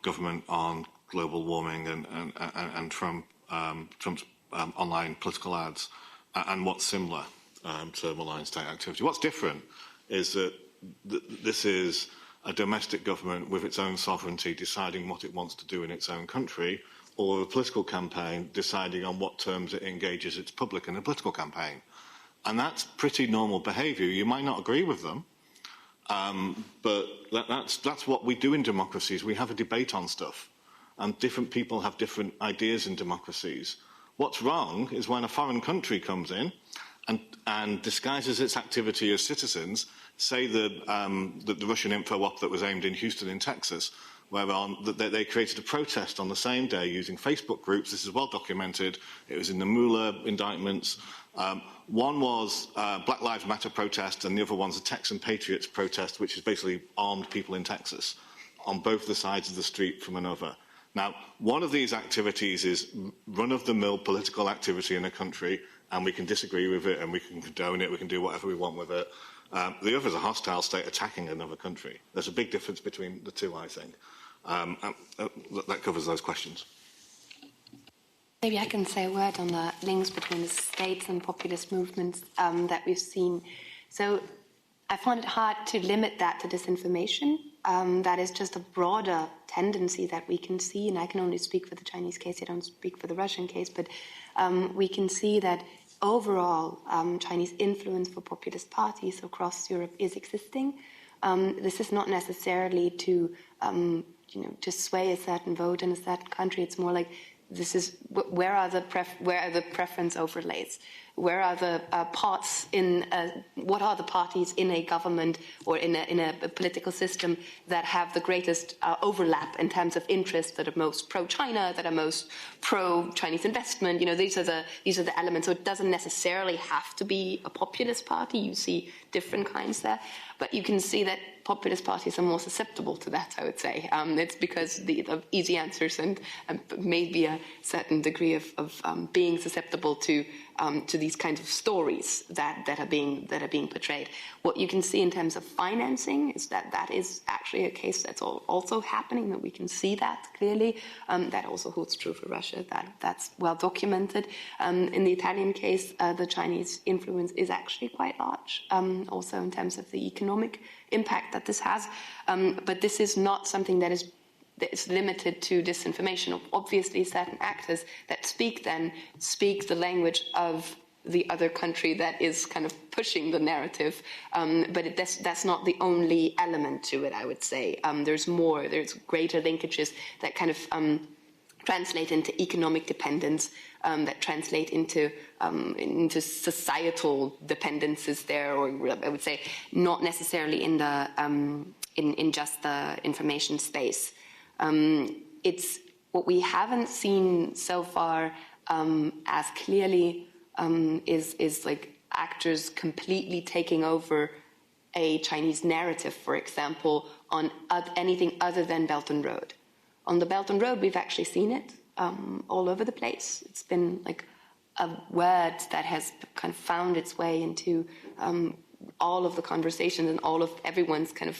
government on global warming and Trump's online political ads, and what's similar to malign state activity. What's different is that this is a domestic government with its own sovereignty deciding what it wants to do in its own country, or a political campaign deciding on what terms it engages its public in a political campaign. And that's pretty normal behaviour. You might not agree with them, but that's what we do in democracies. We have a debate on stuff, and different people have different ideas in democracies. What's wrong is when a foreign country comes in and disguises its activity as citizens, say the Russian info op that was aimed in Houston in Texas, where they created a protest on the same day using Facebook groups. This is well documented. It was in the Mueller indictments. One was Black Lives Matter protest, and the other one's a Texan Patriots protest, which is basically armed people in Texas on both the sides of the street from another. Now, one of these activities is run-of-the-mill political activity in a country, and we can disagree with it, and we can condone it, we can do whatever we want with it. The other is a hostile state attacking another country. There's a big difference between the two, I think. That covers those questions. Maybe I can say a word on the links between the states and populist movements that we've seen. So I find it hard to limit that to disinformation. That is just a broader tendency that we can see, and I can only speak for the Chinese case, I don't speak for the Russian case, but we can see that overall Chinese influence for populist parties across Europe is existing. This is not necessarily to sway a certain vote in a certain country. It's more like this is where are the preference overlays? Where are the parts in what are the parties in a government or in a political system that have the greatest overlap in terms of interests, that are most pro-China, that are most pro-Chinese investment? These are the elements. So it doesn't necessarily have to be a populist party. You see different kinds there, but you can see that populist parties are more susceptible to that, I would say. It's because of easy answers and maybe a certain degree of being susceptible to these kinds of stories that are being portrayed. What you can see in terms of financing is that is actually a case that's also happening, that we can see that clearly. That also holds true for Russia. That's well documented. In the Italian case, the Chinese influence is actually quite large, also in terms of the economic impact that this has. But this is not something that is limited to disinformation. Obviously, certain actors that speak the language of the other country that is kind of pushing the narrative, but that's not the only element to it, I would say. There's more, there's greater linkages that kind of translate into economic dependence, that translate into societal dependencies there, or I would say not necessarily in the in just the information space. It's what we haven't seen so far as clearly is like actors completely taking over a Chinese narrative, for example, on anything other than Belt and Road. On the Belt and Road, we've actually seen it all over the place. It's been like a word that has kind of found its way into all of the conversations and all of everyone's kind of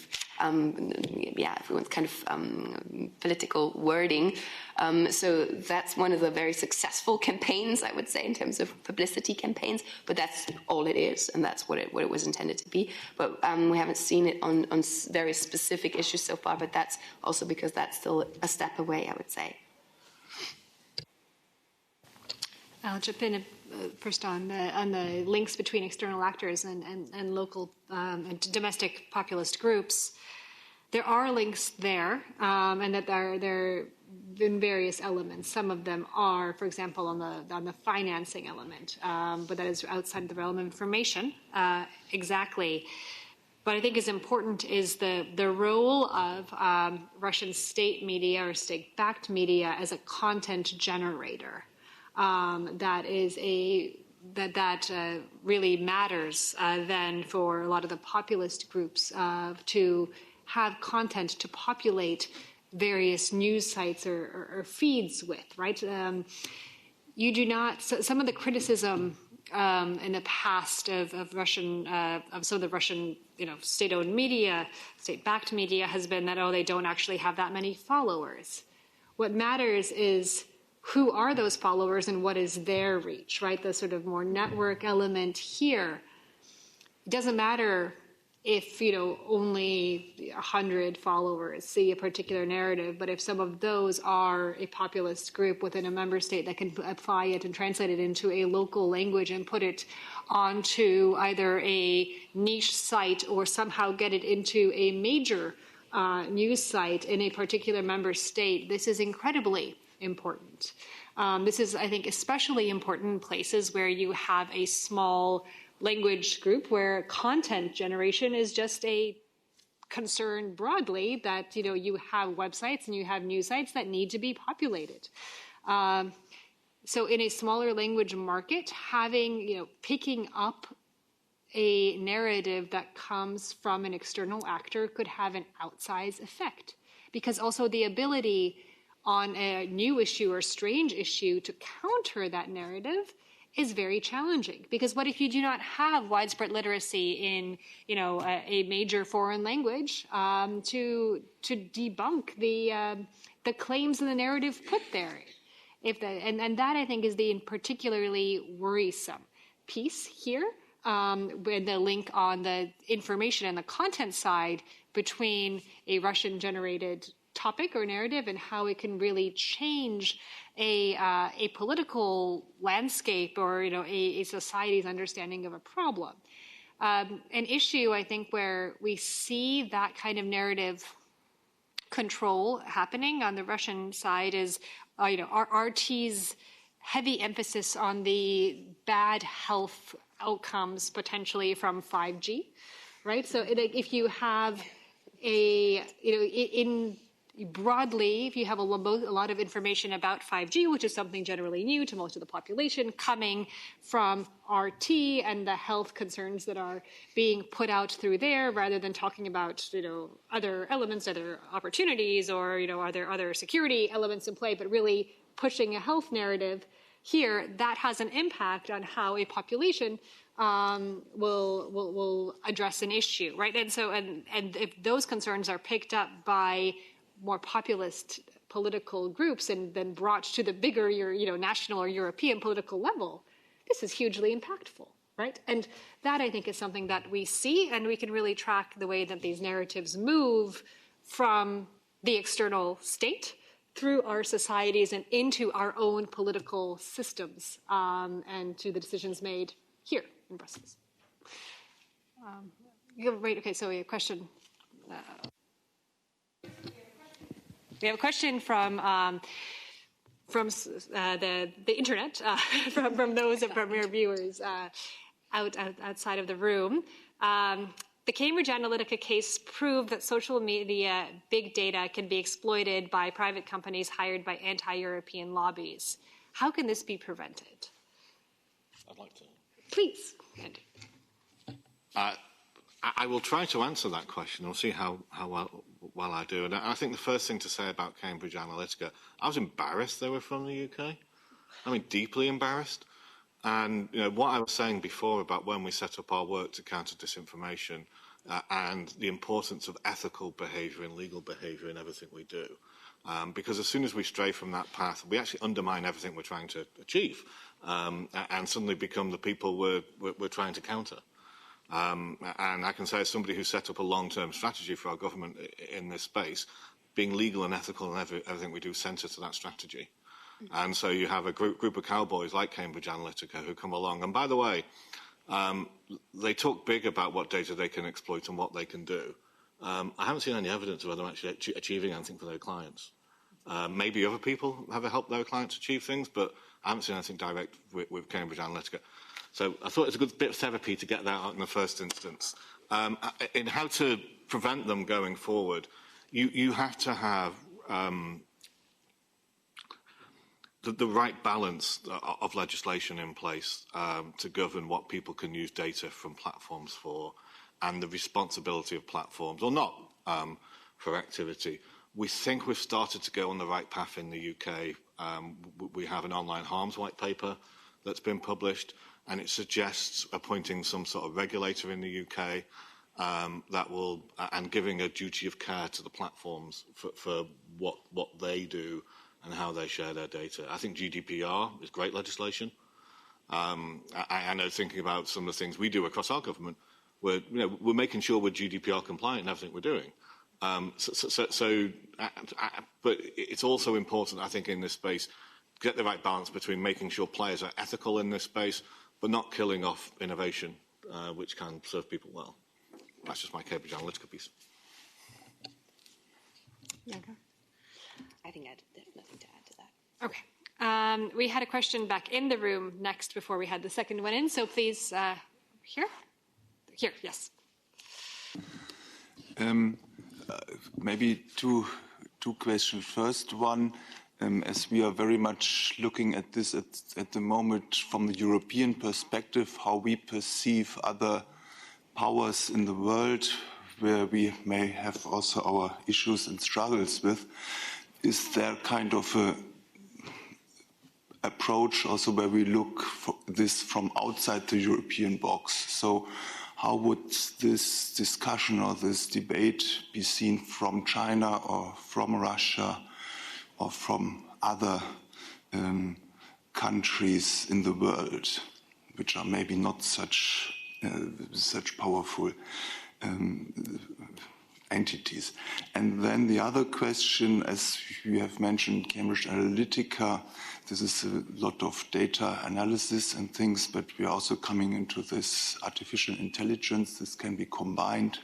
political wording. So that's one of the very successful campaigns, I would say, in terms of publicity campaigns. But that's all it is, and that's what it was intended to be. But we haven't seen it on very specific issues so far. But that's also because that's still a step away, I would say. I'll jump in first on the links between external actors and local and domestic populist groups. There are links there, and that they're in various elements. Some of them are, for example, on the financing element, but that is outside the realm of information. Exactly. What I think is important is the role of Russian state media or state-backed media as a content generator. That really matters then for a lot of the populist groups to have content to populate various news sites or feeds with, right? You do not. So some of the criticism in the past of Russian of some of the Russian state-owned media, state-backed media has been that they don't actually have that many followers. What matters is who are those followers and what is their reach, right? The sort of more network element here. It doesn't matter if, only 100 followers see a particular narrative, but if some of those are a populist group within a member state that can apply it and translate it into a local language and put it onto either a niche site or somehow get it into a major news site in a particular member state, this is incredibly important. This is, I think, especially important in places where you have a small language group where content generation is just a concern broadly that, you have websites and you have news sites that need to be populated. So in a smaller language market, having, picking up a narrative that comes from an external actor could have an outsized effect, because also the ability on a new issue or strange issue to counter that narrative is very challenging. Because what if you do not have widespread literacy in, a major foreign language to debunk the claims in the narrative put there? And that, I think, is the particularly worrisome piece here, with the link on the information and the content side between a Russian-generated topic or narrative and how it can really change a political landscape or a society's understanding of a problem. An issue, I think, where we see that kind of narrative control happening on the Russian side is RT's heavy emphasis on the bad health outcomes potentially from 5G, right? So if you have broadly, if you have a lot of information about 5G, which is something generally new to most of the population, coming from RT and the health concerns that are being put out through there, rather than talking about other elements, other opportunities, or are there other security elements in play, but really pushing a health narrative here, that has an impact on how a population will address an issue, right? And so, and if those concerns are picked up by more populist political groups and then brought to the bigger, national or European political level, this is hugely impactful, right? And that, I think, is something that we see, and we can really track the way that these narratives move from the external state through our societies and into our own political systems, and to the decisions made here in Brussels. Right, okay, so we have a question. We have a question from the internet, from those from your viewers outside of the room. The Cambridge Analytica case proved that social media big data can be exploited by private companies hired by anti-European lobbies. How can this be prevented? I'd like to. Please, Andy. I will try to answer that question. We'll see how well I do. And I think the first thing to say about Cambridge Analytica, I was embarrassed they were from the UK. I mean, deeply embarrassed. And what I was saying before about when we set up our work to counter disinformation and the importance of ethical behaviour and legal behaviour in everything we do. Because as soon as we stray from that path, we actually undermine everything we're trying to achieve and suddenly become the people we're trying to counter. And I can say, as somebody who set up a long-term strategy for our government in this space, being legal and ethical in everything we do centre to that strategy. And so you have a group of cowboys like Cambridge Analytica who come along. And by the way, they talk big about what data they can exploit and what they can do. I haven't seen any evidence of them actually achieving anything for their clients. Maybe other people have helped their clients achieve things, but I haven't seen anything direct with Cambridge Analytica. So I thought it was a good bit of therapy to get that out in the first instance. In how to prevent them going forward, you have to have the right balance of legislation in place to govern what people can use data from platforms for and the responsibility of platforms, or not, for activity. We think we've started to go on the right path in the UK. We have an online harms white paper that's been published, and it suggests appointing some sort of regulator in the UK that will, and giving a duty of care to the platforms for what they do and how they share their data. I think GDPR is great legislation. I know, thinking about some of the things we do across our government, we're making sure we're GDPR compliant in everything we're doing. But it's also important, I think, in this space, to get the right balance between making sure players are ethical in this space, but not killing off innovation, which can serve people well. That's just my Cambridge Analytica piece. Okay. I think there's nothing to add to that. Okay. We had a question back in the room next before we had the second one in, so please, here? Here, yes. Maybe two questions. First one, as we are very much looking at this at the moment from the European perspective, how we perceive other powers in the world where we may have also our issues and struggles with, is there kind of a approach also where we look for this from outside the European box? So how would this discussion or this debate be seen from China or from Russia or from other countries in the world, which are maybe not such powerful entities? And then the other question, as you have mentioned, Cambridge Analytica, this is a lot of data analysis and things, but we are also coming into this artificial intelligence. This can be combined.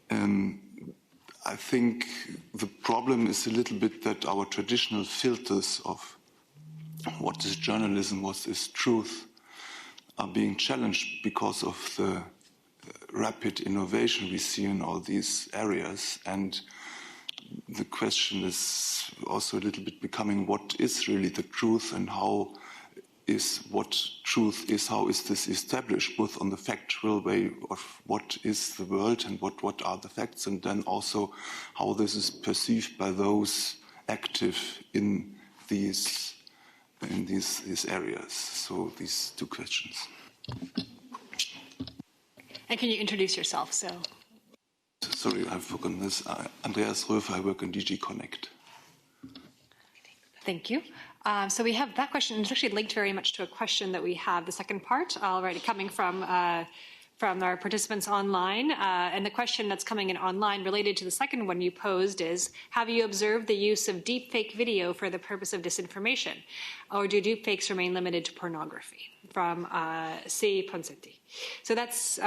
I think the problem is a little bit that our traditional filters of what is journalism, what is truth, are being challenged because of the rapid innovation we see in all these areas. And the question is also a little bit becoming, what is really the truth, and how is what truth is, how is this established, both on the factual way of what is the world and what are the facts, and then also how this is perceived by those active in these areas. So these two questions. And can you introduce yourself? Sorry, I've forgotten this. Andreas Röfer, I work in DG Connect. Thank you. So we have that question. It's actually linked very much to a question that we have, the second part, already coming from our participants online. And the question that's coming in online related to the second one you posed is, have you observed the use of deepfake video for the purpose of disinformation? Or do deepfakes remain limited to pornography? From C. Ponsetti. So that's...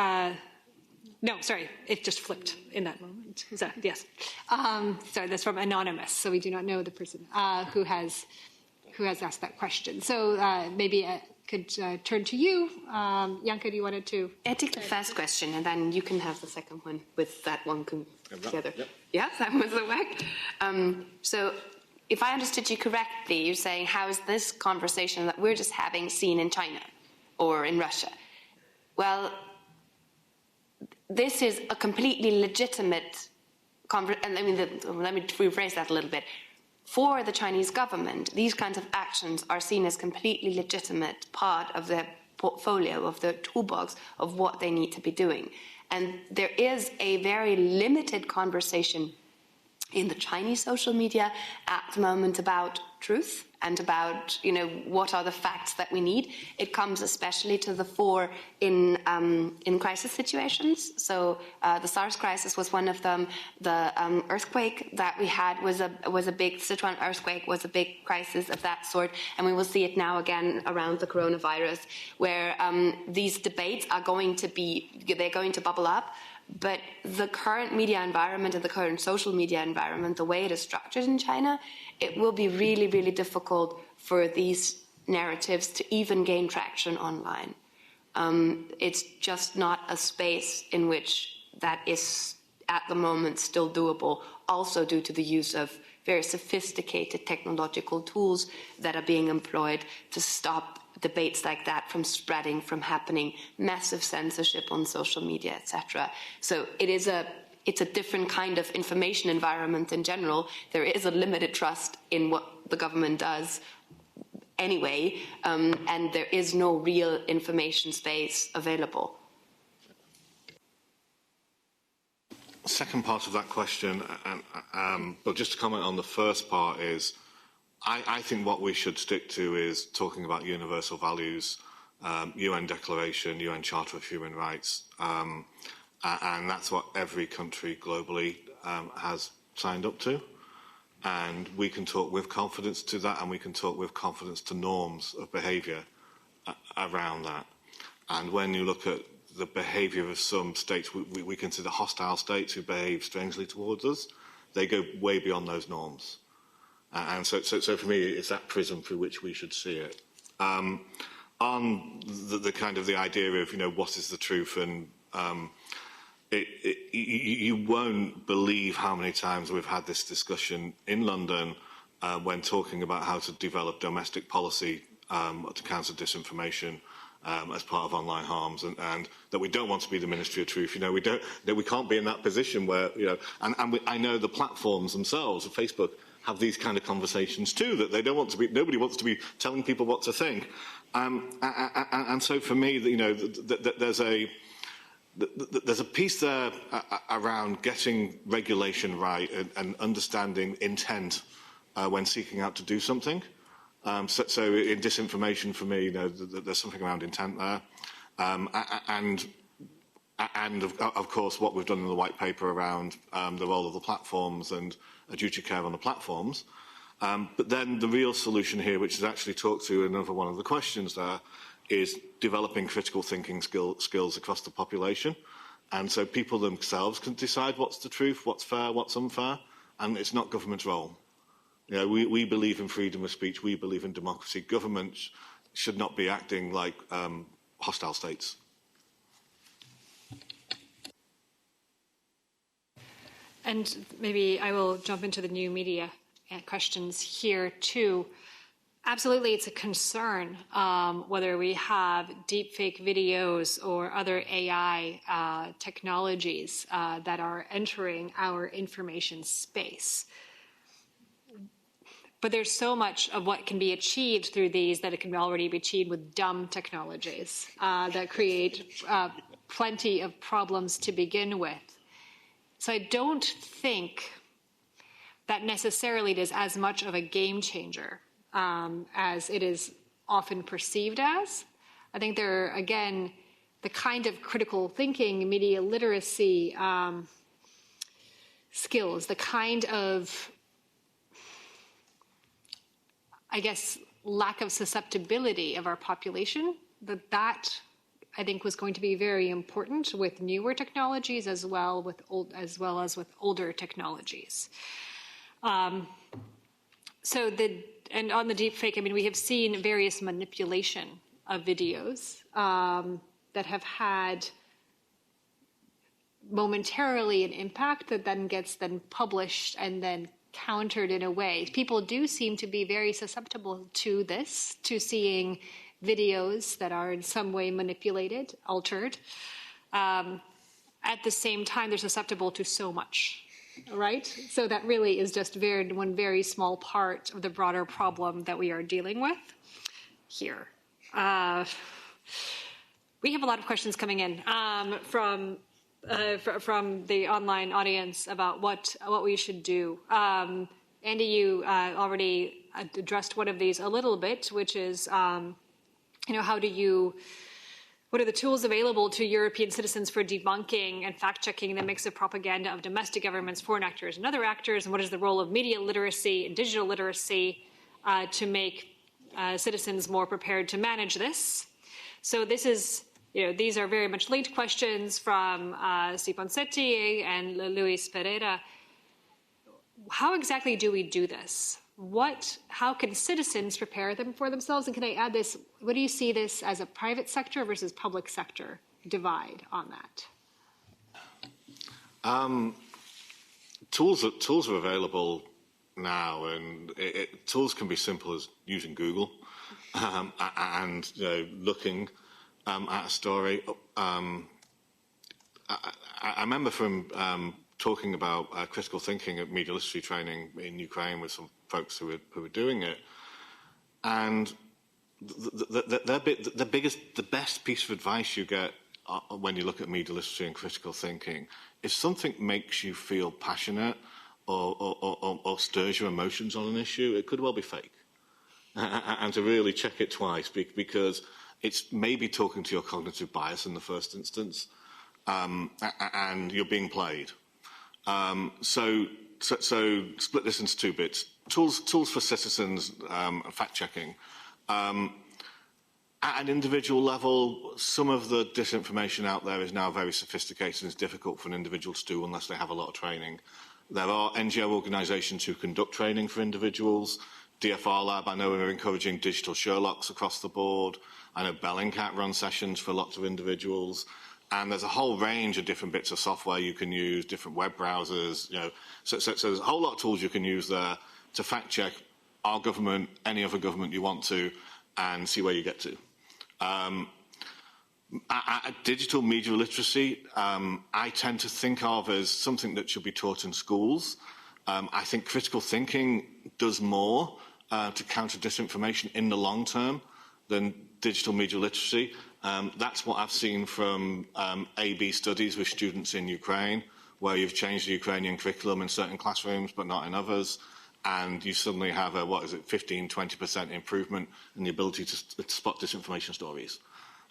no, sorry, it just flipped in that moment. So, yes. Sorry, that's from Anonymous, so we do not know the person who has who has asked that question. So maybe I could turn to you. Janke, do you wanted to? I take the first question, and then you can have the second one with that one together. Yep. Yeah, that was the work. So if I understood you correctly, you're saying, how is this conversation that we're just having seen in China or in Russia? Well, this is a completely legitimate conversation. Let me rephrase that a little bit. For the Chinese government, these kinds of actions are seen as completely legitimate part of their portfolio, of their toolbox, of what they need to be doing. And there is a very limited conversation in the Chinese social media at the moment about truth and about, what are the facts that we need. It comes especially to the fore in crisis situations. So the SARS crisis was one of them. The earthquake that we had was a big Sichuan earthquake, was a big crisis of that sort, and we will see it now again around the coronavirus, where these debates are going to bubble up. But the current media environment and the current social media environment, the way it is structured in China, it will be really, really difficult for these narratives to even gain traction online. It's just not a space in which that is, at the moment, still doable, also due to the use of very sophisticated technological tools that are being employed to stop debates like that from spreading, from happening, massive censorship on social media, etc. So it's a different kind of information environment in general. There is a limited trust in what the government does anyway, and there is no real information space available. Second part of that question, but just to comment on the first part is, I think what we should stick to is talking about universal values, UN Declaration, UN Charter of Human Rights, and that's what every country globally has signed up to. And we can talk with confidence to that, and we can talk with confidence to norms of behaviour around that. And when you look at the behaviour of some states we consider hostile states who behave strangely towards us, they go way beyond those norms. And so for me, it's that prism through which we should see it. On the kind of the idea of, what is the truth, and you won't believe how many times we've had this discussion in London when talking about how to develop domestic policy to counter disinformation as part of online harms, and that we don't want to be the Ministry of Truth. We can't be in that position where, I know the platforms themselves, Facebook, have these kind of conversations too, that they don't want to be, nobody wants to be telling people what to think. And so for me, there's a piece there around getting regulation right and understanding intent when seeking out to do something. So in disinformation, for me, there's something around intent there. And of course, what we've done in the white paper around the role of the platforms and a duty of care on the platforms. But then the real solution here, which is actually talked to in another one of the questions there, is developing critical thinking skills across the population. And so people themselves can decide what's the truth, what's fair, what's unfair, and it's not government's role. We believe in freedom of speech, we believe in democracy. Governments should not be acting like hostile states. And maybe I will jump into the new media questions here too. Absolutely, it's a concern whether we have deepfake videos or other AI technologies that are entering our information space. But there's so much of what can be achieved through these that it can already be achieved with dumb technologies that create plenty of problems to begin with. So I don't think that necessarily it is as much of a game changer as it is often perceived as. I think there are, again, the kind of critical thinking, media literacy skills, the kind of, I guess, lack of susceptibility of our population, that I think was going to be very important with newer technologies as well as with older technologies. And on the deepfake, I mean, we have seen various manipulation of videos that have had momentarily an impact that then gets published and then countered in a way. People do seem to be very susceptible to this, to seeing videos that are in some way manipulated, altered. At the same time, they're susceptible to so much, right? So that really is just one very small part of the broader problem that we are dealing with here. We have a lot of questions coming in from the online audience about what we should do. Andy, you already addressed one of these a little bit, which is, what are the tools available to European citizens for debunking and fact-checking the mix of propaganda of domestic governments, foreign actors, and other actors, and what is the role of media literacy and digital literacy to make citizens more prepared to manage this? So this is, these are very much linked questions from Steve Bonsetti and Luis Pereira. How exactly do we do this? How can citizens prepare them for themselves? And can I add this, what do you see this as a private sector versus public sector divide on that? Tools are available now, and tools can be simple as using Google and looking at a story. I remember from talking about critical thinking at media literacy training in Ukraine with some folks who were doing it, and the best piece of advice you get when you look at media literacy and critical thinking, if something makes you feel passionate or stirs your emotions on an issue, it could well be fake, and to really check it twice, because it's maybe talking to your cognitive bias in the first instance, and you're being played. So split this into two bits. Tools for citizens, fact-checking. At an individual level, some of the disinformation out there is now very sophisticated and it's difficult for an individual to do unless they have a lot of training. There are NGO organisations who conduct training for individuals. DFR Lab, I know, are encouraging digital Sherlocks across the board. I know Bellingcat runs sessions for lots of individuals. And there's a whole range of different bits of software you can use, different web browsers. So there's a whole lot of tools you can use there to fact check our government, any other government you want to, and see where you get to. Digital media literacy, I tend to think of as something that should be taught in schools. I think critical thinking does more to counter disinformation in the long term than digital media literacy. That's what I've seen from A/B studies with students in Ukraine, where you've changed the Ukrainian curriculum in certain classrooms, but not in others. And you suddenly have a, 15-20% improvement in the ability to spot disinformation stories.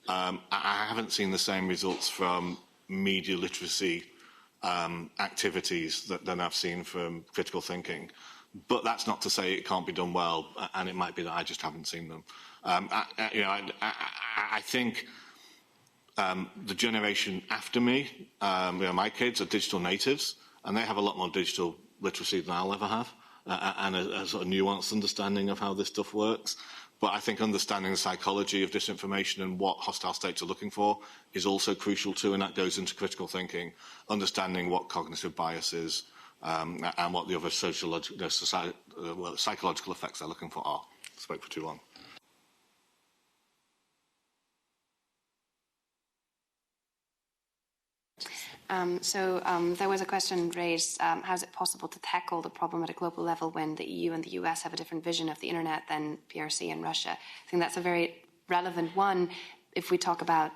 I haven't seen the same results from media literacy activities that I've seen from critical thinking. But that's not to say it can't be done well, and it might be that I just haven't seen them. I think the generation after me, my kids are digital natives, and they have a lot more digital literacy than I'll ever have, and a sort of nuanced understanding of how this stuff works. But I think understanding the psychology of disinformation and what hostile states are looking for is also crucial too, and that goes into critical thinking, understanding what cognitive bias is, and what the other psychological effects they're looking for are. I spoke for too long. There was a question raised, how is it possible to tackle the problem at a global level when the EU and the US have a different vision of the internet than PRC and Russia? I think that's a very relevant one if we talk about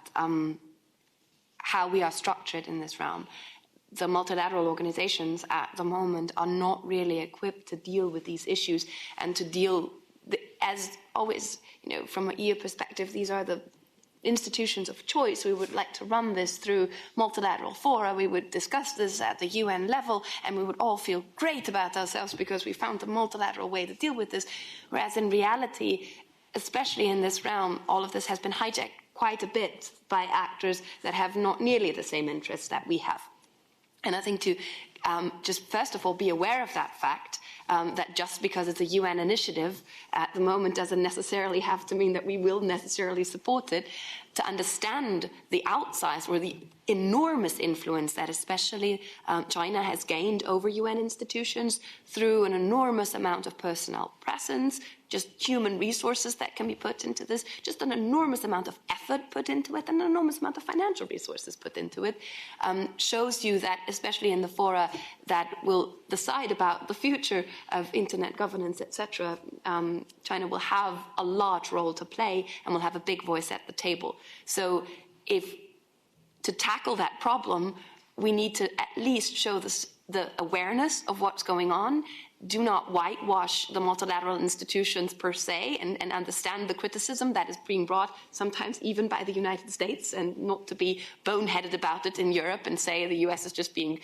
how we are structured in this realm. The multilateral organizations at the moment are not really equipped to deal with these issues and to deal, as always, from an EU perspective, these are the institutions of choice. We would like to run this through multilateral fora. We would discuss this at the UN level, and we would all feel great about ourselves because we found a multilateral way to deal with this. Whereas in reality, especially in this realm, all of this has been hijacked quite a bit by actors that have not nearly the same interests that we have. And I think to just first of all be aware of that fact, that just because it's a UN initiative at the moment doesn't necessarily have to mean that we will necessarily support it, to understand the outsized or the enormous influence that especially China has gained over UN institutions through an enormous amount of personnel presence, just human resources that can be put into this, just an enormous amount of effort put into it, and an enormous amount of financial resources put into it, shows you that, especially in the fora that will decide about the future of internet governance, etc., China will have a large role to play and will have a big voice at the table. So to tackle that problem, we need to at least show the awareness of what's going on. Do not whitewash the multilateral institutions per se, and understand the criticism that is being brought sometimes even by the United States, and not to be boneheaded about it in Europe and say the US is just being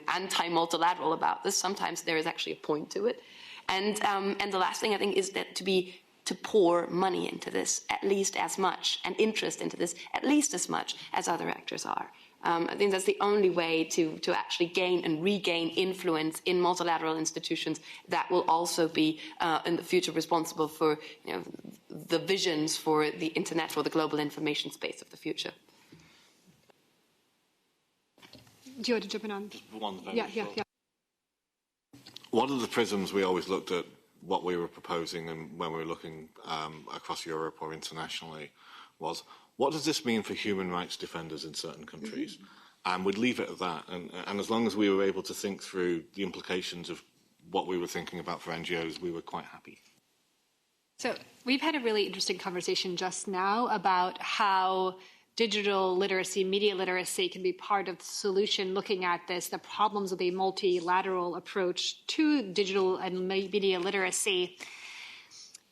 anti-multilateral about this. Sometimes there is actually a point to it. And the last thing I think is that to pour money into this at least as much, and interest into this at least as much as other actors are. I think that's the only way to actually gain and regain influence in multilateral institutions that will also be in the future responsible for the visions for the internet or the global information space of the future. Do you want to jump in on? Just one very yeah. One of the prisms we always looked at what we were proposing, and when we were looking across Europe or internationally, was what does this mean for human rights defenders in certain countries? And we'd leave it at that. And as long as we were able to think through the implications of what we were thinking about for NGOs, we were quite happy. So we've had a really interesting conversation just now about how digital literacy, media literacy can be part of the solution, looking at the problems of a multilateral approach to digital and media literacy.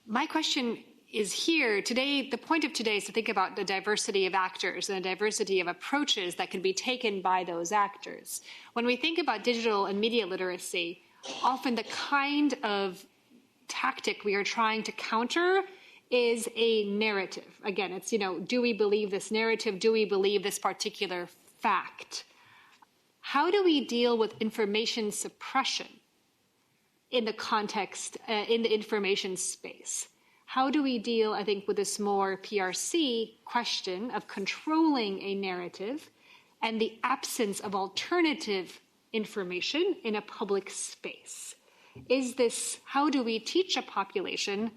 My question is here today, the point of today is to think about the diversity of actors and the diversity of approaches that can be taken by those actors. When we think about digital and media literacy, often the kind of tactic we are trying to counter is a narrative. Again, it's, do we believe this narrative? Do we believe this particular fact? How do we deal with information suppression in the context, in the information space? How do we deal, I think, with this more PRC question of controlling a narrative and the absence of alternative information in a public space? How do we teach a population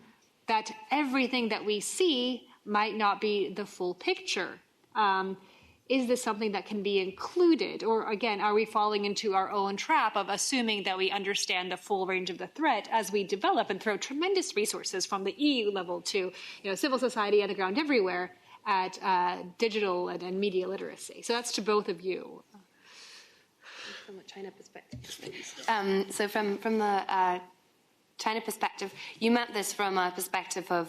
that everything that we see might not be the full picture? Is this something that can be included? Or again, are we falling into our own trap of assuming that we understand the full range of the threat as we develop and throw tremendous resources from the EU level to civil society on the ground everywhere at digital and media literacy? So that's to both of you. From a China perspective. So from the China perspective, you meant this from a perspective of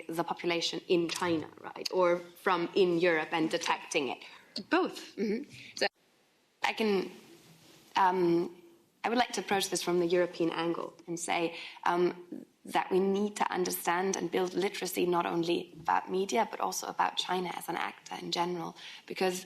the population in China, right? Or from in Europe and detecting it? Both. Mm-hmm. So I would like to approach this from the European angle and say that we need to understand and build literacy not only about media, but also about China as an actor in general. Because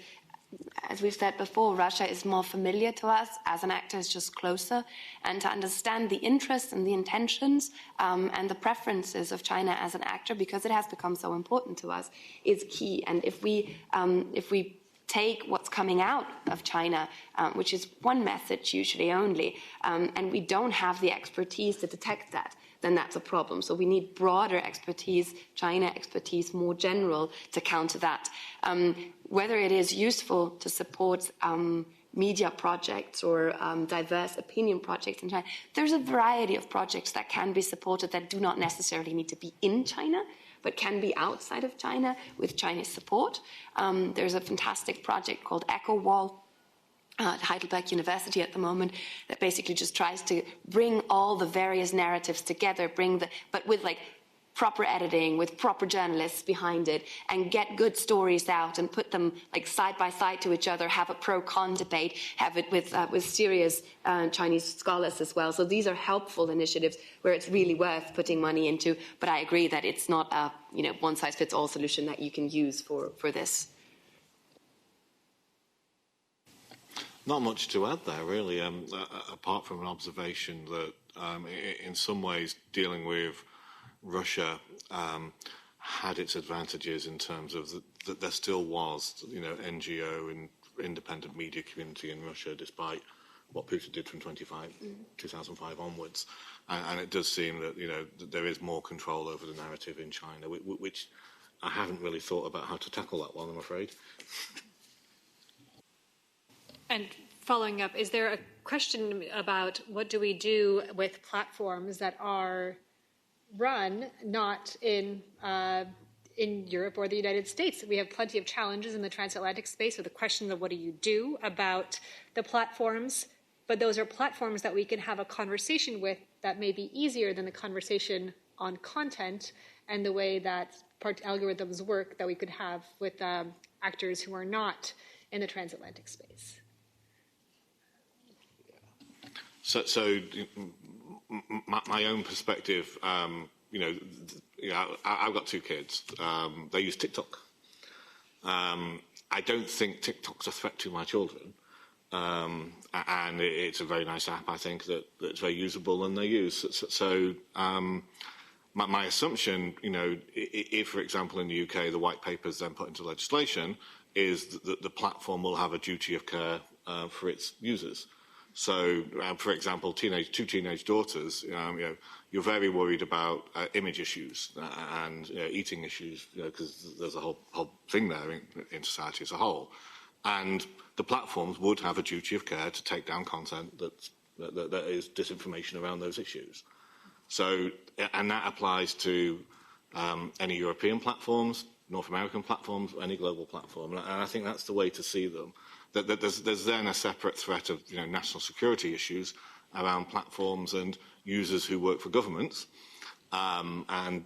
as we've said before, Russia is more familiar to us as an actor, is just closer. And to understand the interests and the intentions and the preferences of China as an actor, because it has become so important to us, is key. And if we take what's coming out of China, which is one message usually only, and we don't have the expertise to detect that, then that's a problem. So we need broader expertise, China expertise more general, to counter that. Whether it is useful to support media projects or diverse opinion projects in China, there's a variety of projects that can be supported that do not necessarily need to be in China, but can be outside of China with Chinese support. There's a fantastic project called Echo Wall at Heidelberg University at the moment that basically just tries to bring all the various narratives together, but with proper editing, with proper journalists behind it, and get good stories out and put them side by side to each other, have a pro-con debate, have it with serious Chinese scholars as well. So these are helpful initiatives where it's really worth putting money into, but I agree that it's not a one-size-fits-all solution that you can use for this. Not much to add there, really, apart from an observation that in some ways dealing with Russia had its advantages in terms of that there still was, NGO and independent media community in Russia, despite what Putin did from 2005 onwards. And it does seem that, that there is more control over the narrative in China, which I haven't really thought about how to tackle that one, I'm afraid. And following up, is there a question about what do we do with platforms that are run not in Europe or the United States? We have plenty of challenges in the transatlantic space with the question of what do you do about the platforms, but those are platforms that we can have a conversation with that may be easier than the conversation on content and the way that algorithms work that we could have with actors who are not in the transatlantic space. So my own perspective, I've got two kids. They use TikTok. I don't think TikTok's a threat to my children. And it's a very nice app, I think, that's very usable and they use. So my assumption, if, for example, in the UK, the white paper is then put into legislation, is that the platform will have a duty of care for its users. So, for example, two teenage daughters, you're very worried about image issues and eating issues, because there's a whole thing there in society as a whole. And the platforms would have a duty of care to take down content that is disinformation around those issues. So, and that applies to any European platforms, North American platforms, any global platform. And I think that's the way to see them. That there's then a separate threat of national security issues around platforms and users who work for governments, and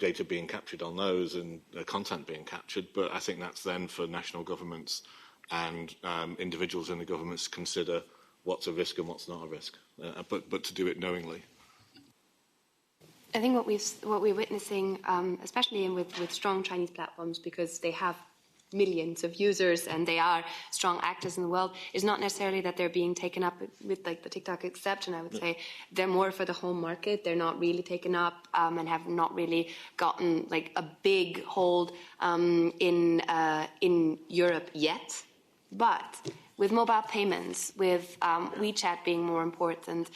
data being captured on those and content being captured. But I think that's then for national governments and individuals in the governments to consider what's a risk and what's not a risk, but to do it knowingly. I think what we're witnessing, especially with strong Chinese platforms, because they have millions of users and they are strong actors in the world, is not necessarily that they're being taken up with like the TikTok exception. I would say they're more for the home market. They're not really taken up and have not really gotten like a big hold in Europe yet. But with mobile payments, with WeChat being more important,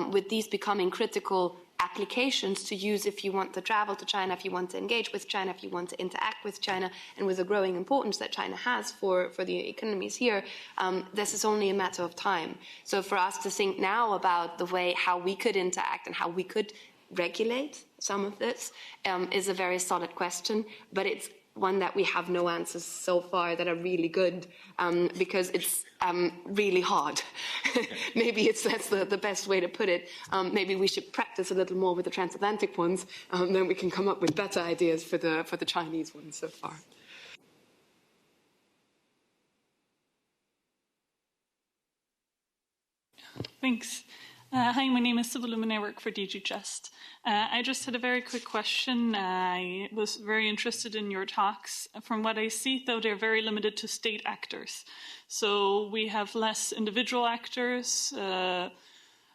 with these becoming critical applications to use if you want to travel to China, if you want to engage with China, if you want to interact with China, and with the growing importance that China has for the economies here, this is only a matter of time. So for us to think now about the way how we could interact and how we could regulate some of this is a very solid question, but it's one that we have no answers so far that are really good, because it's really hard. Maybe that's the best way to put it. Maybe we should practice a little more with the transatlantic ones, then we can come up with better ideas for the Chinese ones so far. Thanks. Hi, my name is Sibylle and I work for DG Just. I just had a very quick question. I was very interested in your talks. From what I see, though, they're very limited to state actors. So we have less individual actors,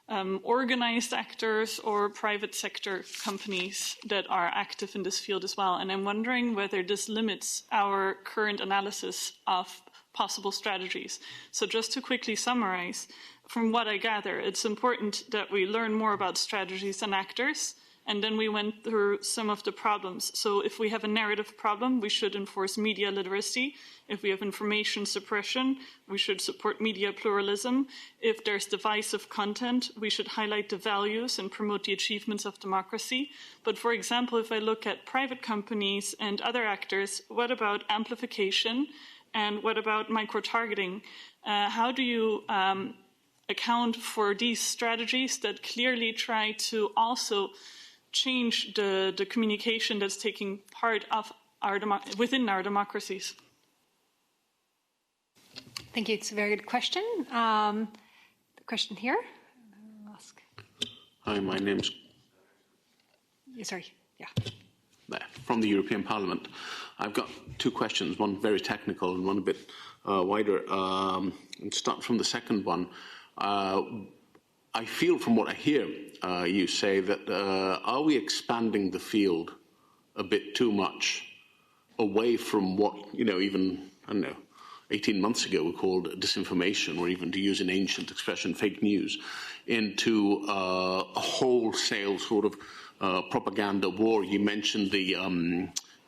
organized actors, or private sector companies that are active in this field as well. And I'm wondering whether this limits our current analysis of possible strategies. So just to quickly summarize, from what I gather, it's important that we learn more about strategies and actors, and then we went through some of the problems. So if we have a narrative problem, we should enforce media literacy. If we have information suppression, we should support media pluralism. If there's divisive content, we should highlight the values and promote the achievements of democracy. But for example, if I look at private companies and other actors, what about amplification? And what about micro-targeting? How do you account for these strategies that clearly try to also change the communication that's taking part of within our democracies? Thank you. It's a very good question. The question here. I'll ask. Hi, my name's... Sorry. Yeah. from the European Parliament. I've got two questions, one very technical and one a bit wider. And start from the second one. I feel from what I hear you say that are we expanding the field a bit too much away from what, even, I don't know, 18 months ago we called disinformation, or even, to use an ancient expression, fake news, into a wholesale sort of propaganda war. You mentioned the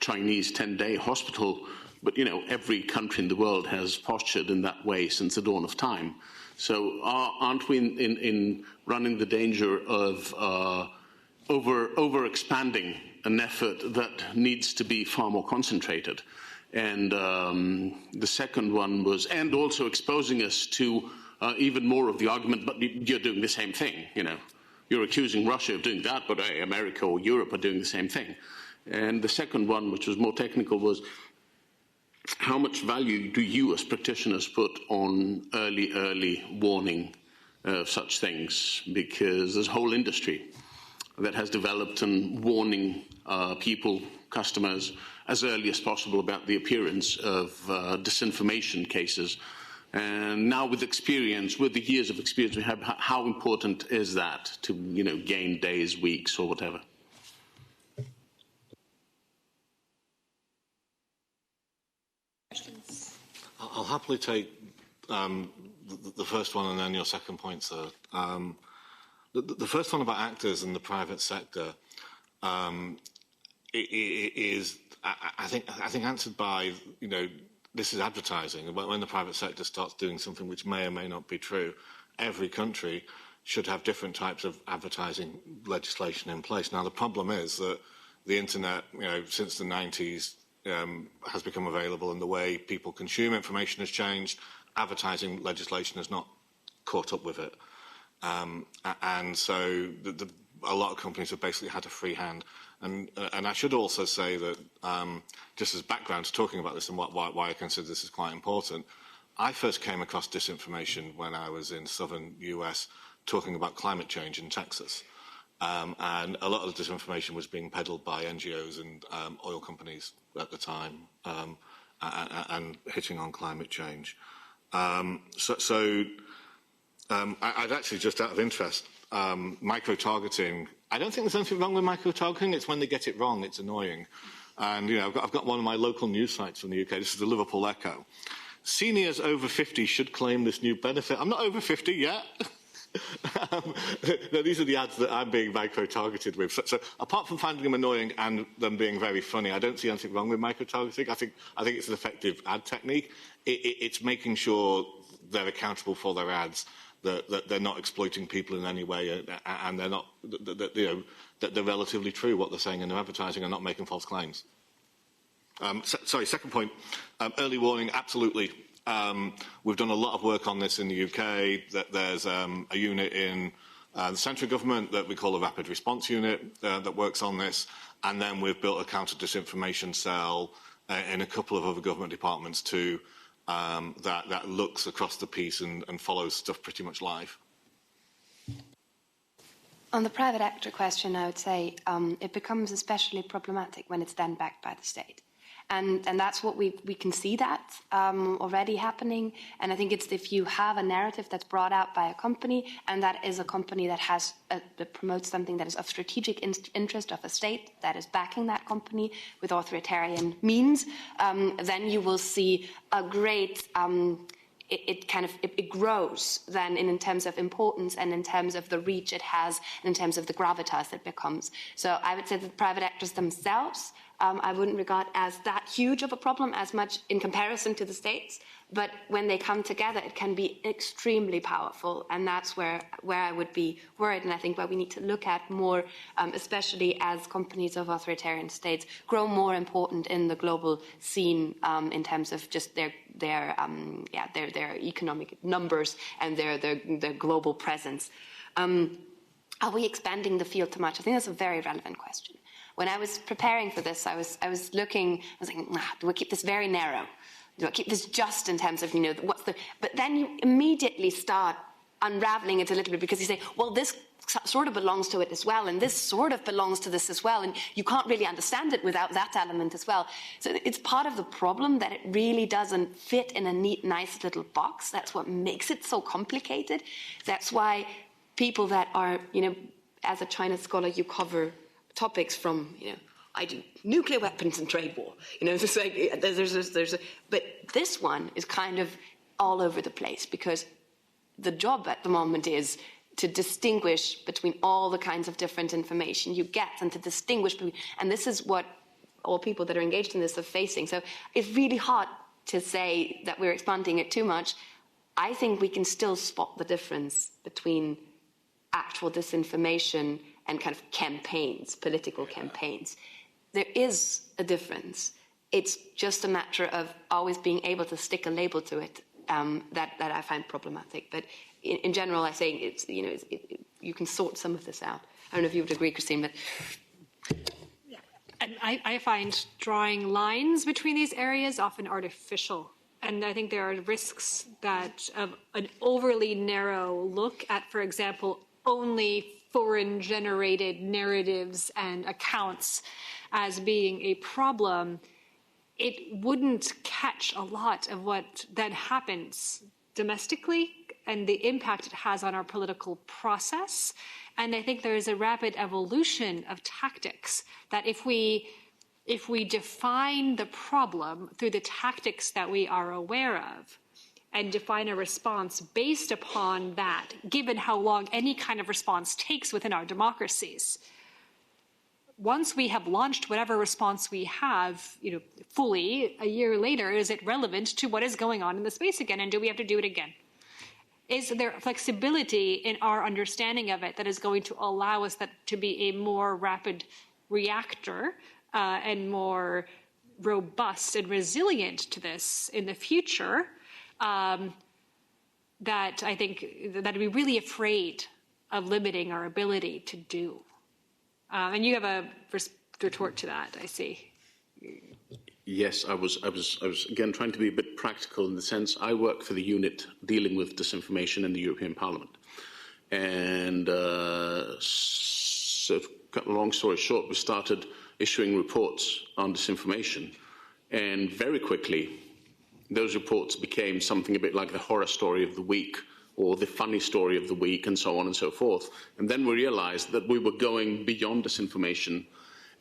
Chinese 10-day hospital, but every country in the world has postured in that way since the dawn of time. So aren't we in running the danger of over-expanding an effort that needs to be far more concentrated? And the second one was, and also exposing us to even more of the argument, but you're doing the same thing, You're accusing Russia of doing that, but America or Europe are doing the same thing. And the second one, which was more technical, was how much value do you as practitioners put on early warning of such things? Because there's a whole industry that has developed and warning people, customers, as early as possible about the appearance of disinformation cases. And now with experience, with the years of experience we have, how important is that to, gain days, weeks, or whatever? Questions? I'll happily take the first one and then your second point, sir. The first one about actors in the private sector is, I think, answered by, this is advertising. When the private sector starts doing something which may or may not be true, every country should have different types of advertising legislation in place. Now, the problem is that the internet, since the 90s, has become available, and the way people consume information has changed. Advertising legislation has not caught up with it. And so a lot of companies have basically had a free hand. And I should also say that, just as background to talking about this and why I consider this is quite important, I first came across disinformation when I was in southern US talking about climate change in Texas. And a lot of the disinformation was being peddled by NGOs and oil companies at the time, and hitting on climate change. I'd actually, just out of interest, micro-targeting, I don't think there's anything wrong with micro-targeting. It's when they get it wrong, it's annoying. And, I've got one of my local news sites from the UK. This is the Liverpool Echo. Seniors over 50 should claim this new benefit. I'm not over 50 yet. No, these are the ads that I'm being micro-targeted with. So apart from finding them annoying and them being very funny, I don't see anything wrong with micro-targeting. I think it's an effective ad technique. It's making sure they're accountable for their ads, that they're not exploiting people in any way, and they're not, that they're relatively true what they're saying in their advertising and not making false claims. Second point, early warning, absolutely. We've done a lot of work on this in the UK. There's a unit in the central government that we call a rapid response unit that works on this, and then we've built a counter-disinformation cell in a couple of other government departments too, that looks across the piece and follows stuff pretty much live. On the private actor question, I would say it becomes especially problematic when it's then backed by the state. And that's what we can see that already happening. And I think it's if you have a narrative that's brought out by a company, and that is a company that has that promotes something that is of strategic interest of a state that is backing that company with authoritarian means, then you will see a great it grows then in terms of importance and in terms of the reach it has and in terms of the gravitas it becomes. So I would say that private actors themselves I wouldn't regard as that huge of a problem as much in comparison to the states, but when they come together it can be extremely powerful, and that's where I would be worried, and I think where we need to look at more, especially as companies of authoritarian states grow more important in the global scene in terms of just their economic numbers and their global presence. Are we expanding the field too much? I think that's a very relevant question. When I was preparing for this, I was thinking, do I keep this very narrow? Do I keep this just in terms of, what's the... But then you immediately start unraveling it a little bit, because you say, well, this sort of belongs to it as well, and this sort of belongs to this as well, and you can't really understand it without that element as well. So it's part of the problem that it really doesn't fit in a neat, nice little box. That's what makes it so complicated. That's why people that are, as a China scholar, you cover topics from, I do nuclear weapons and trade war. It's like but this one is kind of all over the place, because the job at the moment is to distinguish between all the kinds of different information you get, and to distinguish between, and this is what all people that are engaged in this are facing. So it's really hard to say that we're expanding it too much. I think we can still spot the difference between actual disinformation and kind of campaigns, political campaigns. There is a difference. It's just a matter of always being able to stick a label to it that I find problematic. But in general, I think it's, you can sort some of this out. I don't know if you would agree, Christine, but... Yeah. And I find drawing lines between these areas often artificial. And I think there are risks that of an overly narrow look at, for example, only foreign-generated narratives and accounts as being a problem. It wouldn't catch a lot of what then happens domestically and the impact it has on our political process. And I think there is a rapid evolution of tactics that if we define the problem through the tactics that we are aware of and define a response based upon that, given how long any kind of response takes within our democracies, once we have launched whatever response we have, fully, a year later, is it relevant to what is going on in the space again? And do we have to do it again? Is there flexibility in our understanding of it that is going to allow us to be a more rapid reactor and more robust and resilient to this in the future? That I think that we're really afraid of limiting our ability to do. And you have a retort to that, I see. Yes, I was again trying to be a bit practical in the sense I work for the unit dealing with disinformation in the European Parliament. And so, cut a long story short, we started issuing reports on disinformation. And very quickly, those reports became something a bit like the horror story of the week, or the funny story of the week, and so on and so forth. And then we realized that we were going beyond disinformation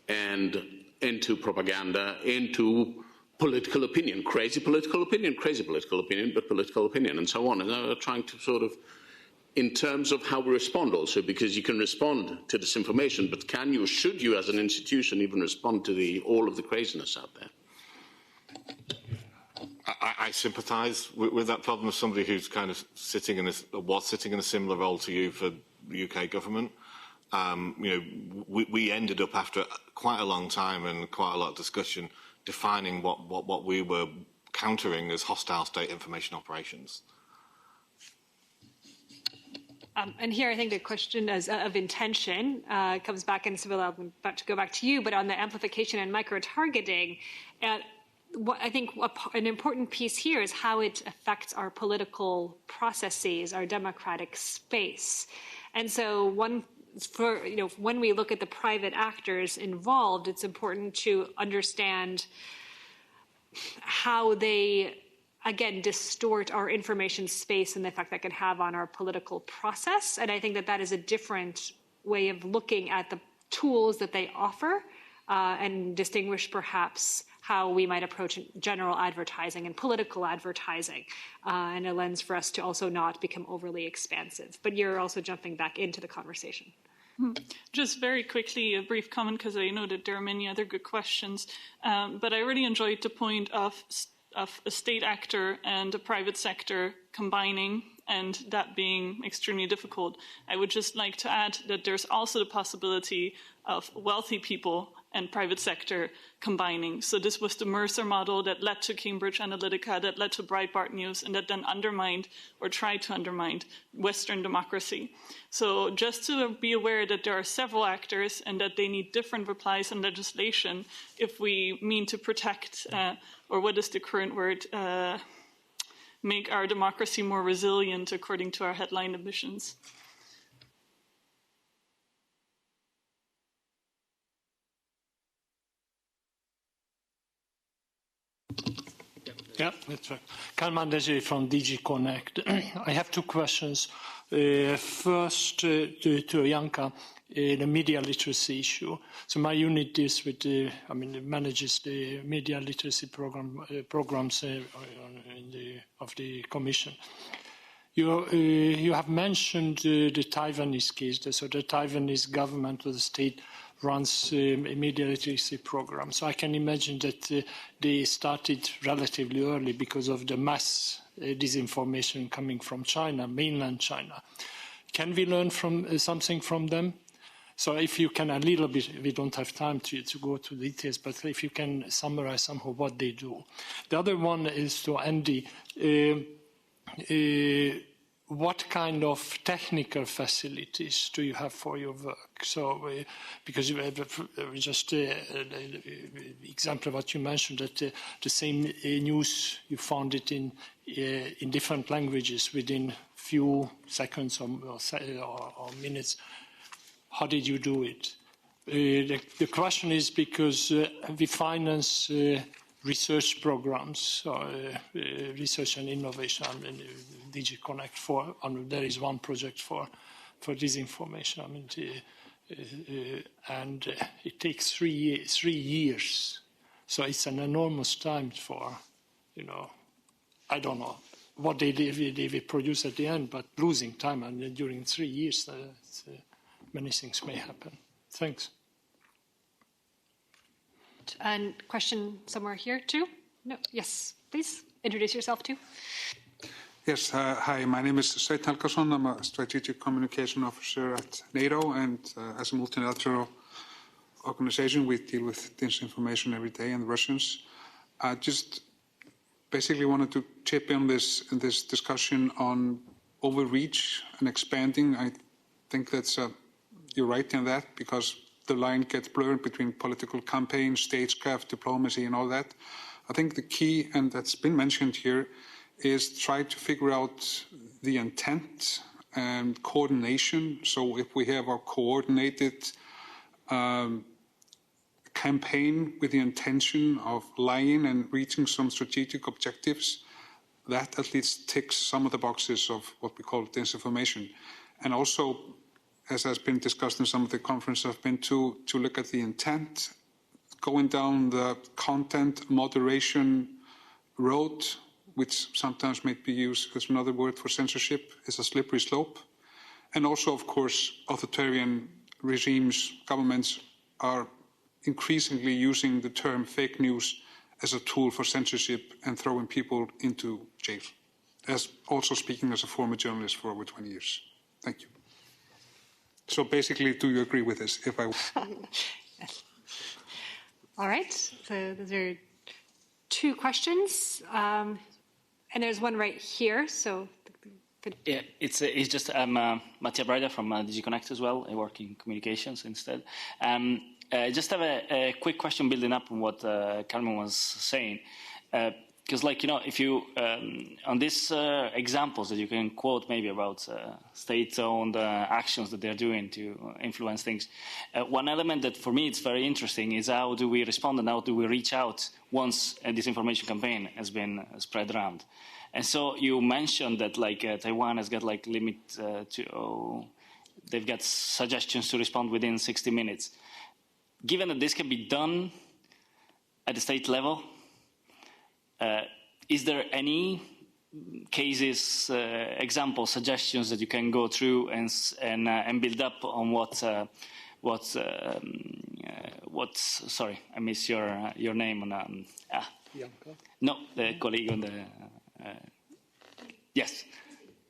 and into propaganda, into political opinion, crazy political opinion, but political opinion, and so on. And we're trying to sort of, in terms of how we respond also, because you can respond to disinformation, but can you, should you as an institution even respond to all of the craziness out there? I sympathise with that problem as somebody who's kind of was sitting in a similar role to you for the UK government. We ended up after quite a long time and quite a lot of discussion defining what we were countering as hostile state information operations. And here I think the question of intention comes back, and Sibylla, I'm about to go back to you, but on the amplification and micro-targeting, I think an important piece here is how it affects our political processes, our democratic space. And so when we look at the private actors involved, it's important to understand how they, again, distort our information space and the effect that can have on our political process. And I think that is a different way of looking at the tools that they offer and distinguish perhaps how we might approach general advertising and political advertising, and a lens for us to also not become overly expansive. But you're also jumping back into the conversation. Just very quickly, a brief comment, because I know that there are many other good questions. But I really enjoyed the point of a state actor and a private sector combining, and that being extremely difficult. I would just like to add that there's also the possibility of wealthy people and private sector combining. So this was the Mercer model that led to Cambridge Analytica, that led to Breitbart News, and that then undermined or tried to undermine Western democracy. So just to be aware that there are several actors and that they need different replies and legislation if we mean to protect, or what is the current word, make our democracy more resilient according to our headline ambitions? Yeah, that's right. Kalman Desi from DG Connect. I have two questions. First, to Janka, the media literacy issue. So my unit is with, it manages the media literacy programs of the Commission. You have mentioned the Taiwanese case. So the Taiwanese government or the state runs a media literacy program. So I can imagine that they started relatively early because of the mass disinformation coming from China, mainland China. Can we learn from something from them? So if you can a little bit, we don't have time to go to details, but if you can summarize somehow what they do. The other one is to Andy. What kind of technical facilities do you have for your work? So, because you have just example of what you mentioned, that the same news, you found it in different languages within few seconds or minutes. How did you do it? The question is because we finance research programs, research and innovation, and DG Connect there is one project for disinformation. And it takes 3 years. So it's an enormous time for, I don't know what they produce at the end, but losing time, and during 3 years, many things may happen. Thanks. And question somewhere here too? No. Yes, please introduce yourself too. Yes, hi, my name is Sveinn Helgason. I'm a strategic communication officer at NATO, and as a multilateral organization, we deal with disinformation every day and the Russians. I just basically wanted to chip in this discussion on overreach and expanding. I think that's you're right in that, because the line gets blurred between political campaign, statecraft, diplomacy, and all that. I think the key, and that's been mentioned here, is try to figure out the intent and coordination. So if we have a coordinated campaign with the intention of lying and reaching some strategic objectives, that at least ticks some of the boxes of what we call disinformation. And also, as has been discussed in some of the conferences I've been to look at the intent, going down the content moderation road, which sometimes may be used as another word for censorship, is a slippery slope. And also, of course, authoritarian regimes, governments are increasingly using the term fake news as a tool for censorship and throwing people into jail. As also speaking as a former journalist for over 20 years. Thank you. So basically, do you agree with this? If I Yes. All right. So those are two questions, and there's one right here. So yeah, it's just I'm Mattia Braida from DG Connect as well. I work in communications instead. I just have a quick question building up on what Carmen was saying. Because, if you, on these examples that you can quote maybe about state-owned actions that they're doing to influence things, one element that for me it's very interesting is how do we respond and how do we reach out once a disinformation campaign has been spread around. And so you mentioned that Taiwan has got they've got suggestions to respond within 60 minutes. Given that this can be done at the state level, is there any cases, examples, suggestions that you can go through and build up on what? Sorry, I miss your name on. No, the colleague on the. Yes,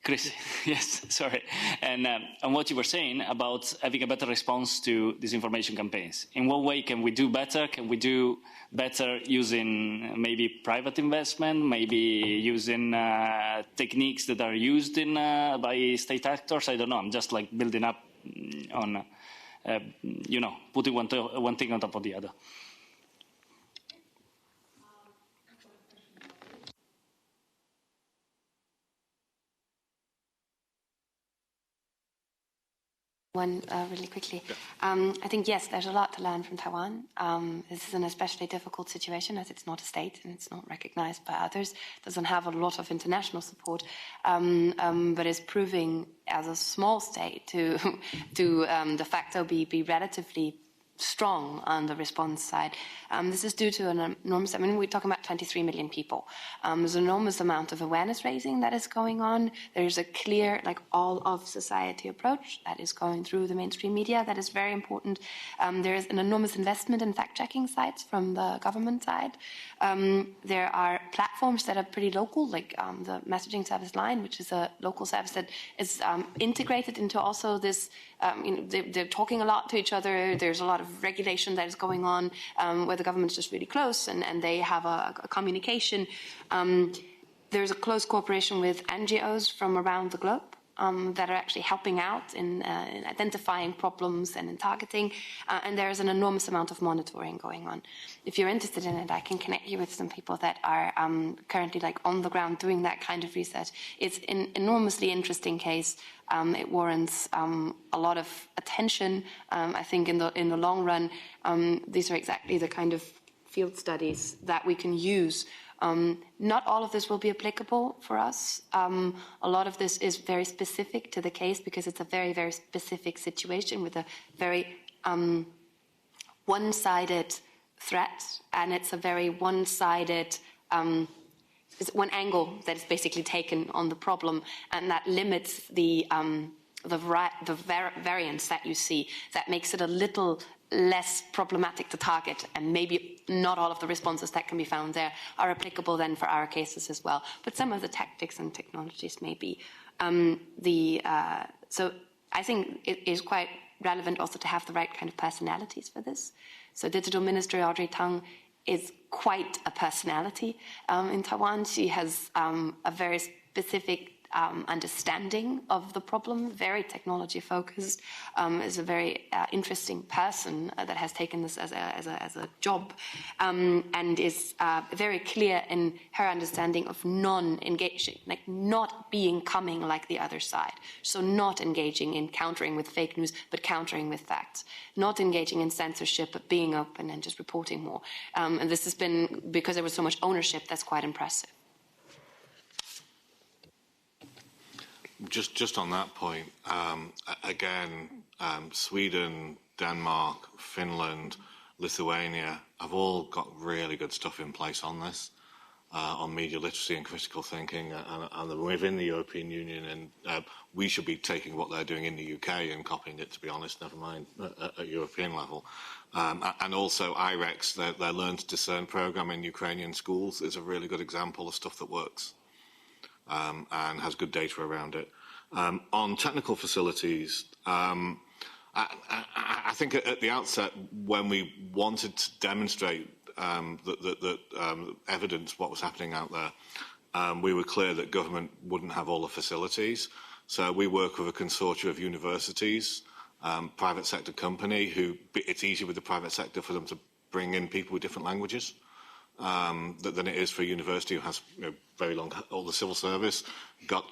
Chris. Yes, sorry. And on what you were saying about having a better response to disinformation campaigns. In what way can we do better? Can we do better using maybe private investment, maybe using techniques that are used by state actors? I don't know. I'm just building up on, putting one thing on top of the other. One really quickly. I think, yes, there's a lot to learn from Taiwan. This is an especially difficult situation as it's not a state and it's not recognized by others. It doesn't have a lot of international support, but is proving as a small state to de facto be relatively strong on the response side. This is due to an enormous, we're talking about 23 million people. There's an enormous amount of awareness raising that is going on. There's a clear, all of society approach that is going through the mainstream media. That is very important. There is an enormous investment in fact-checking sites from the government side. There are platforms that are pretty local, like the messaging service Line, which is a local service that is integrated into also this, they're talking a lot to each other. There's a lot of regulation that is going on where the government is just really close and they have a communication. There's a close cooperation with NGOs from around the globe that are actually helping out in identifying problems and in targeting. And there is an enormous amount of monitoring going on. If you're interested in it, I can connect you with some people that are currently on the ground doing that kind of research. It's an enormously interesting case. It warrants a lot of attention. I think in the long run, these are exactly the kind of field studies that we can use. Not all of this will be applicable for us. A lot of this is very specific to the case because it's a very, very specific situation with a very one-sided threat, and it's a very one-sided it's one angle that is basically taken on the problem, and that limits the variance that you see. That makes it a little less problematic to target, and maybe not all of the responses that can be found there are applicable then for our cases as well. But some of the tactics and technologies may be. So I think it is quite relevant also to have the right kind of personalities for this. So Digital Minister Audrey Tang is quite a personality in Taiwan. She has a very specific understanding of the problem, very technology focused, is a very interesting person that has taken this as a job, and is very clear in her understanding of non-engaging, not becoming like the other side. So not engaging in countering with fake news, but countering with facts. Not engaging in censorship, but being open and just reporting more. And this has been, because there was so much ownership, that's quite impressive. Just on that point, again, Sweden, Denmark, Finland, Lithuania have all got really good stuff in place on this, on media literacy and critical thinking, and they're within the European Union, and we should be taking what they're doing in the UK and copying it, to be honest, never mind at European level. And also IREX, their Learn to Discern program in Ukrainian schools is a really good example of stuff that works. And has good data around it. On technical facilities, I think at the outset, when we wanted to demonstrate that evidence what was happening out there, we were clear that government wouldn't have all the facilities. So we work with a consortium of universities, private sector company, who it's easy with the private sector for them to bring in people with different languages. Than it is for a university who has very long, all the civil service, God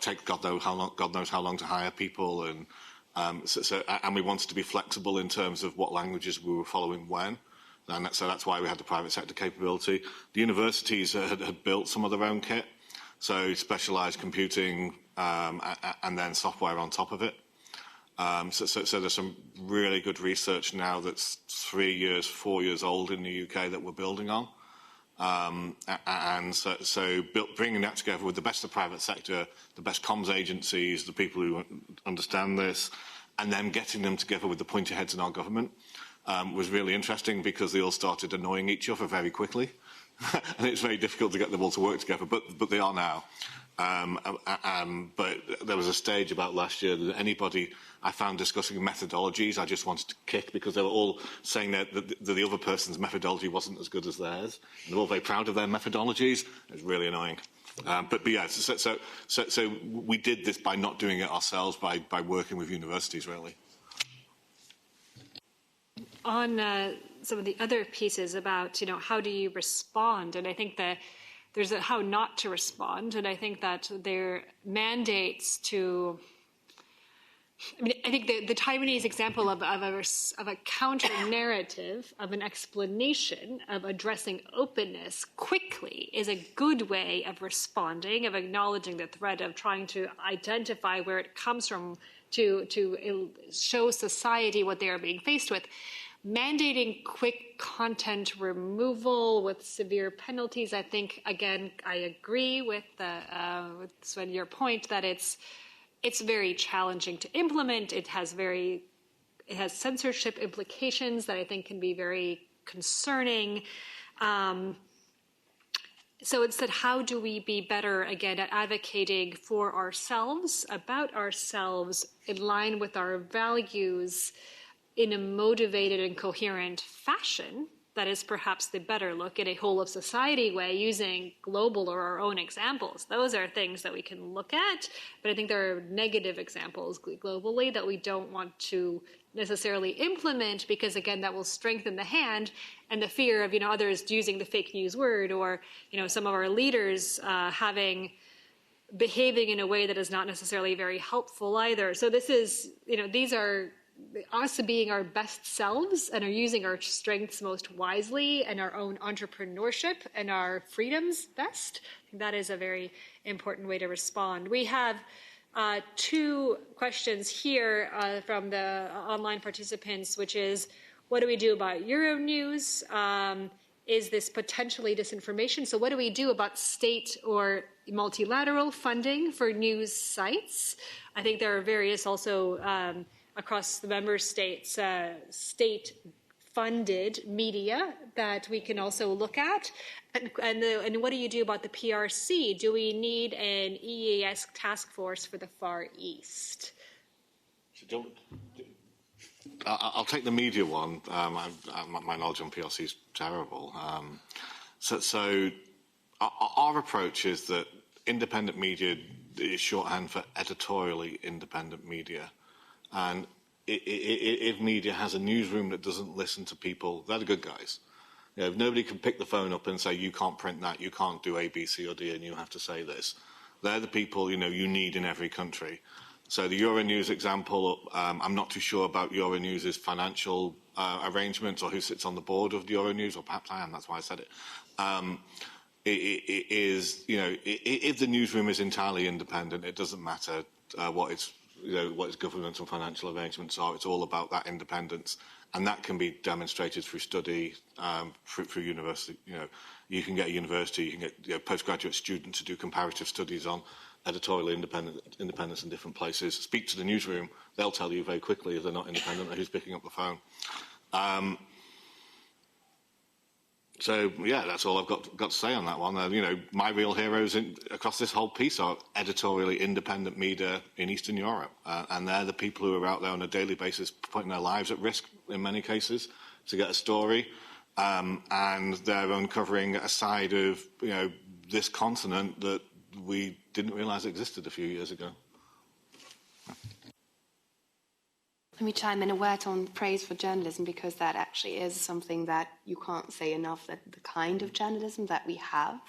knows how long to hire people, and and we wanted to be flexible in terms of what languages we were following when, and so that's why we had the private sector capability. The universities had built some of their own kit, so specialised computing and then software on top of it. So there's some really good research now that's 3 years, 4 years old in the UK that we're building on. And so bringing that together with the best of the private sector, the best comms agencies, the people who understand this, and then getting them together with the pointy heads in our government was really interesting, because they all started annoying each other very quickly. And it's very difficult to get them all to work together, but they are now. But there was a stage about last year that anybody I found discussing methodologies, I just wanted to kick, because they were all saying that the other person's methodology wasn't as good as theirs. And they're all very proud of their methodologies. It was really annoying. But yeah, so we did this by not doing it ourselves, by working with universities, really. On some of the other pieces about, how do you respond? And I think that there's a how not to respond. And I think that there are mandates to I mean, I think the Taiwanese example of a counter-narrative, of an explanation, of addressing openness quickly is a good way of responding, of acknowledging the threat, of trying to identify where it comes from, to show society what they are being faced with. Mandating quick content removal with severe penalties, I think, again, I agree with Sven, your point that it's very challenging to implement. It has censorship implications that I think can be very concerning. So instead, how do we be better, again, at advocating for ourselves, about ourselves, in line with our values, in a motivated and coherent fashion? That is perhaps the better look at a whole of society way, using global or our own examples. Those are things that we can look at, but I think there are negative examples globally that we don't want to necessarily implement, because again, that will strengthen the hand and the fear of, others using the fake news word, or, some of our leaders behaving in a way that is not necessarily very helpful either. So this is, these are us being our best selves and are using our strengths most wisely and our own entrepreneurship and our freedoms best. I think that is a very important way to respond. We have two questions here from the online participants, which is, what do we do about Euronews? Is this potentially disinformation? So what do we do about state or multilateral funding for news sites? I think there are various also across the member states, state-funded media that we can also look at. And what do you do about the PRC? Do we need an EAS task force for the Far East? I'll take the media one. My knowledge on PRC is terrible. So our approach is that independent media is shorthand for editorially independent media. And if media has a newsroom that doesn't listen to people, they're the good guys. If nobody can pick the phone up and say, you can't print that, you can't do A, B, C, or D, and you have to say this, they're the people you need in every country. So the Euronews example, I'm not too sure about Euronews' financial arrangements or who sits on the board of the Euronews, or perhaps I am, that's why I said it. It is, if the newsroom is entirely independent, it doesn't matter what its governance and financial arrangements are. It's all about that independence, and that can be demonstrated through study, through university. You can get a university, you can get postgraduate students to do comparative studies on editorial independence in different places. Speak to the newsroom; they'll tell you very quickly if they're not independent or who's picking up the phone. So yeah, that's all I've got to say on that one. My real heroes across this whole piece are editorially independent media in Eastern Europe, and they're the people who are out there on a daily basis, putting their lives at risk in many cases to get a story, and they're uncovering a side of this continent that we didn't realise existed a few years ago. Let me chime in a word on praise for journalism, because that actually is something that you can't say enough, that the kind of journalism that we have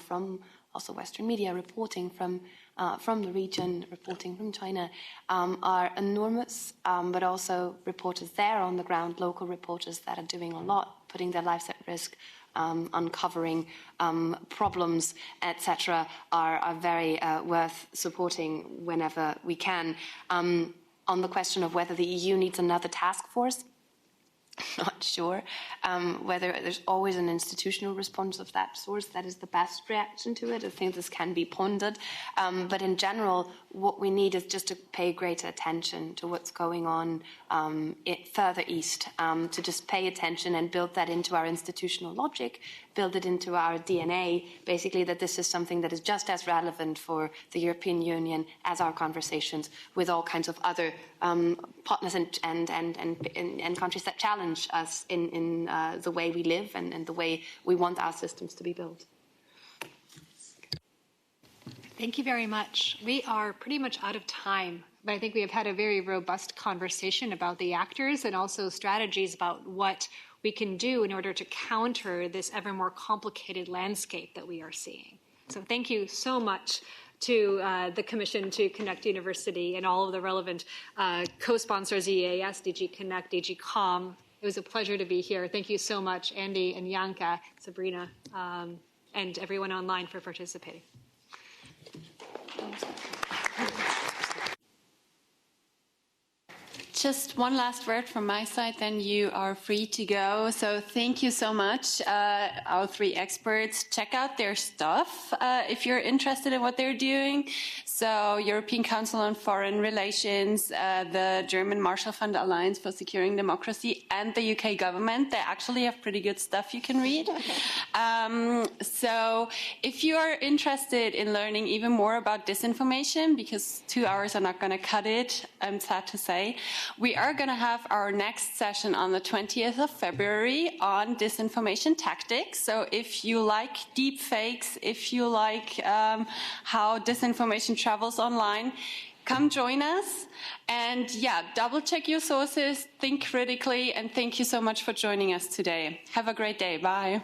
from also Western media reporting from the region, reporting from China, are enormous, but also reporters there on the ground, local reporters that are doing a lot, putting their lives at risk, uncovering problems, etc., are very worth supporting whenever we can. On the question of whether the EU needs another task force, not sure. Whether there's always an institutional response of that sort, that is the best reaction to it. I think this can be pondered. But in general, what we need is just to pay greater attention to what's going on further east, to just pay attention and build that into our institutional logic, build it into our DNA, basically that this is something that is just as relevant for the European Union as our conversations with all kinds of other partners and countries that challenge us in the way we live and the way we want our systems to be built. Thank you very much. We are pretty much out of time, but I think we have had a very robust conversation about the actors and also strategies about what we can do in order to counter this ever more complicated landscape that we are seeing. So thank you so much to the Commission, to Connect University, and all of the relevant co-sponsors, EAS, DG Connect, DG Com. It was a pleasure to be here. Thank you so much, Andy and Janka, Sabrina, and everyone online for participating. Just one last word from my side, then you are free to go. So thank you so much, our three experts. Check out their stuff if you're interested in what they're doing. So European Council on Foreign Relations, the German Marshall Fund Alliance for Securing Democracy, and the UK government. They actually have pretty good stuff you can read. So if you are interested in learning even more about disinformation, because 2 hours are not going to cut it, I'm sad to say, we are going to have our next session on the 20th of February on disinformation tactics. So if you like deep fakes, if you like how disinformation travels online, come join us. And yeah, double check your sources, think critically, and thank you so much for joining us today. Have a great day. Bye.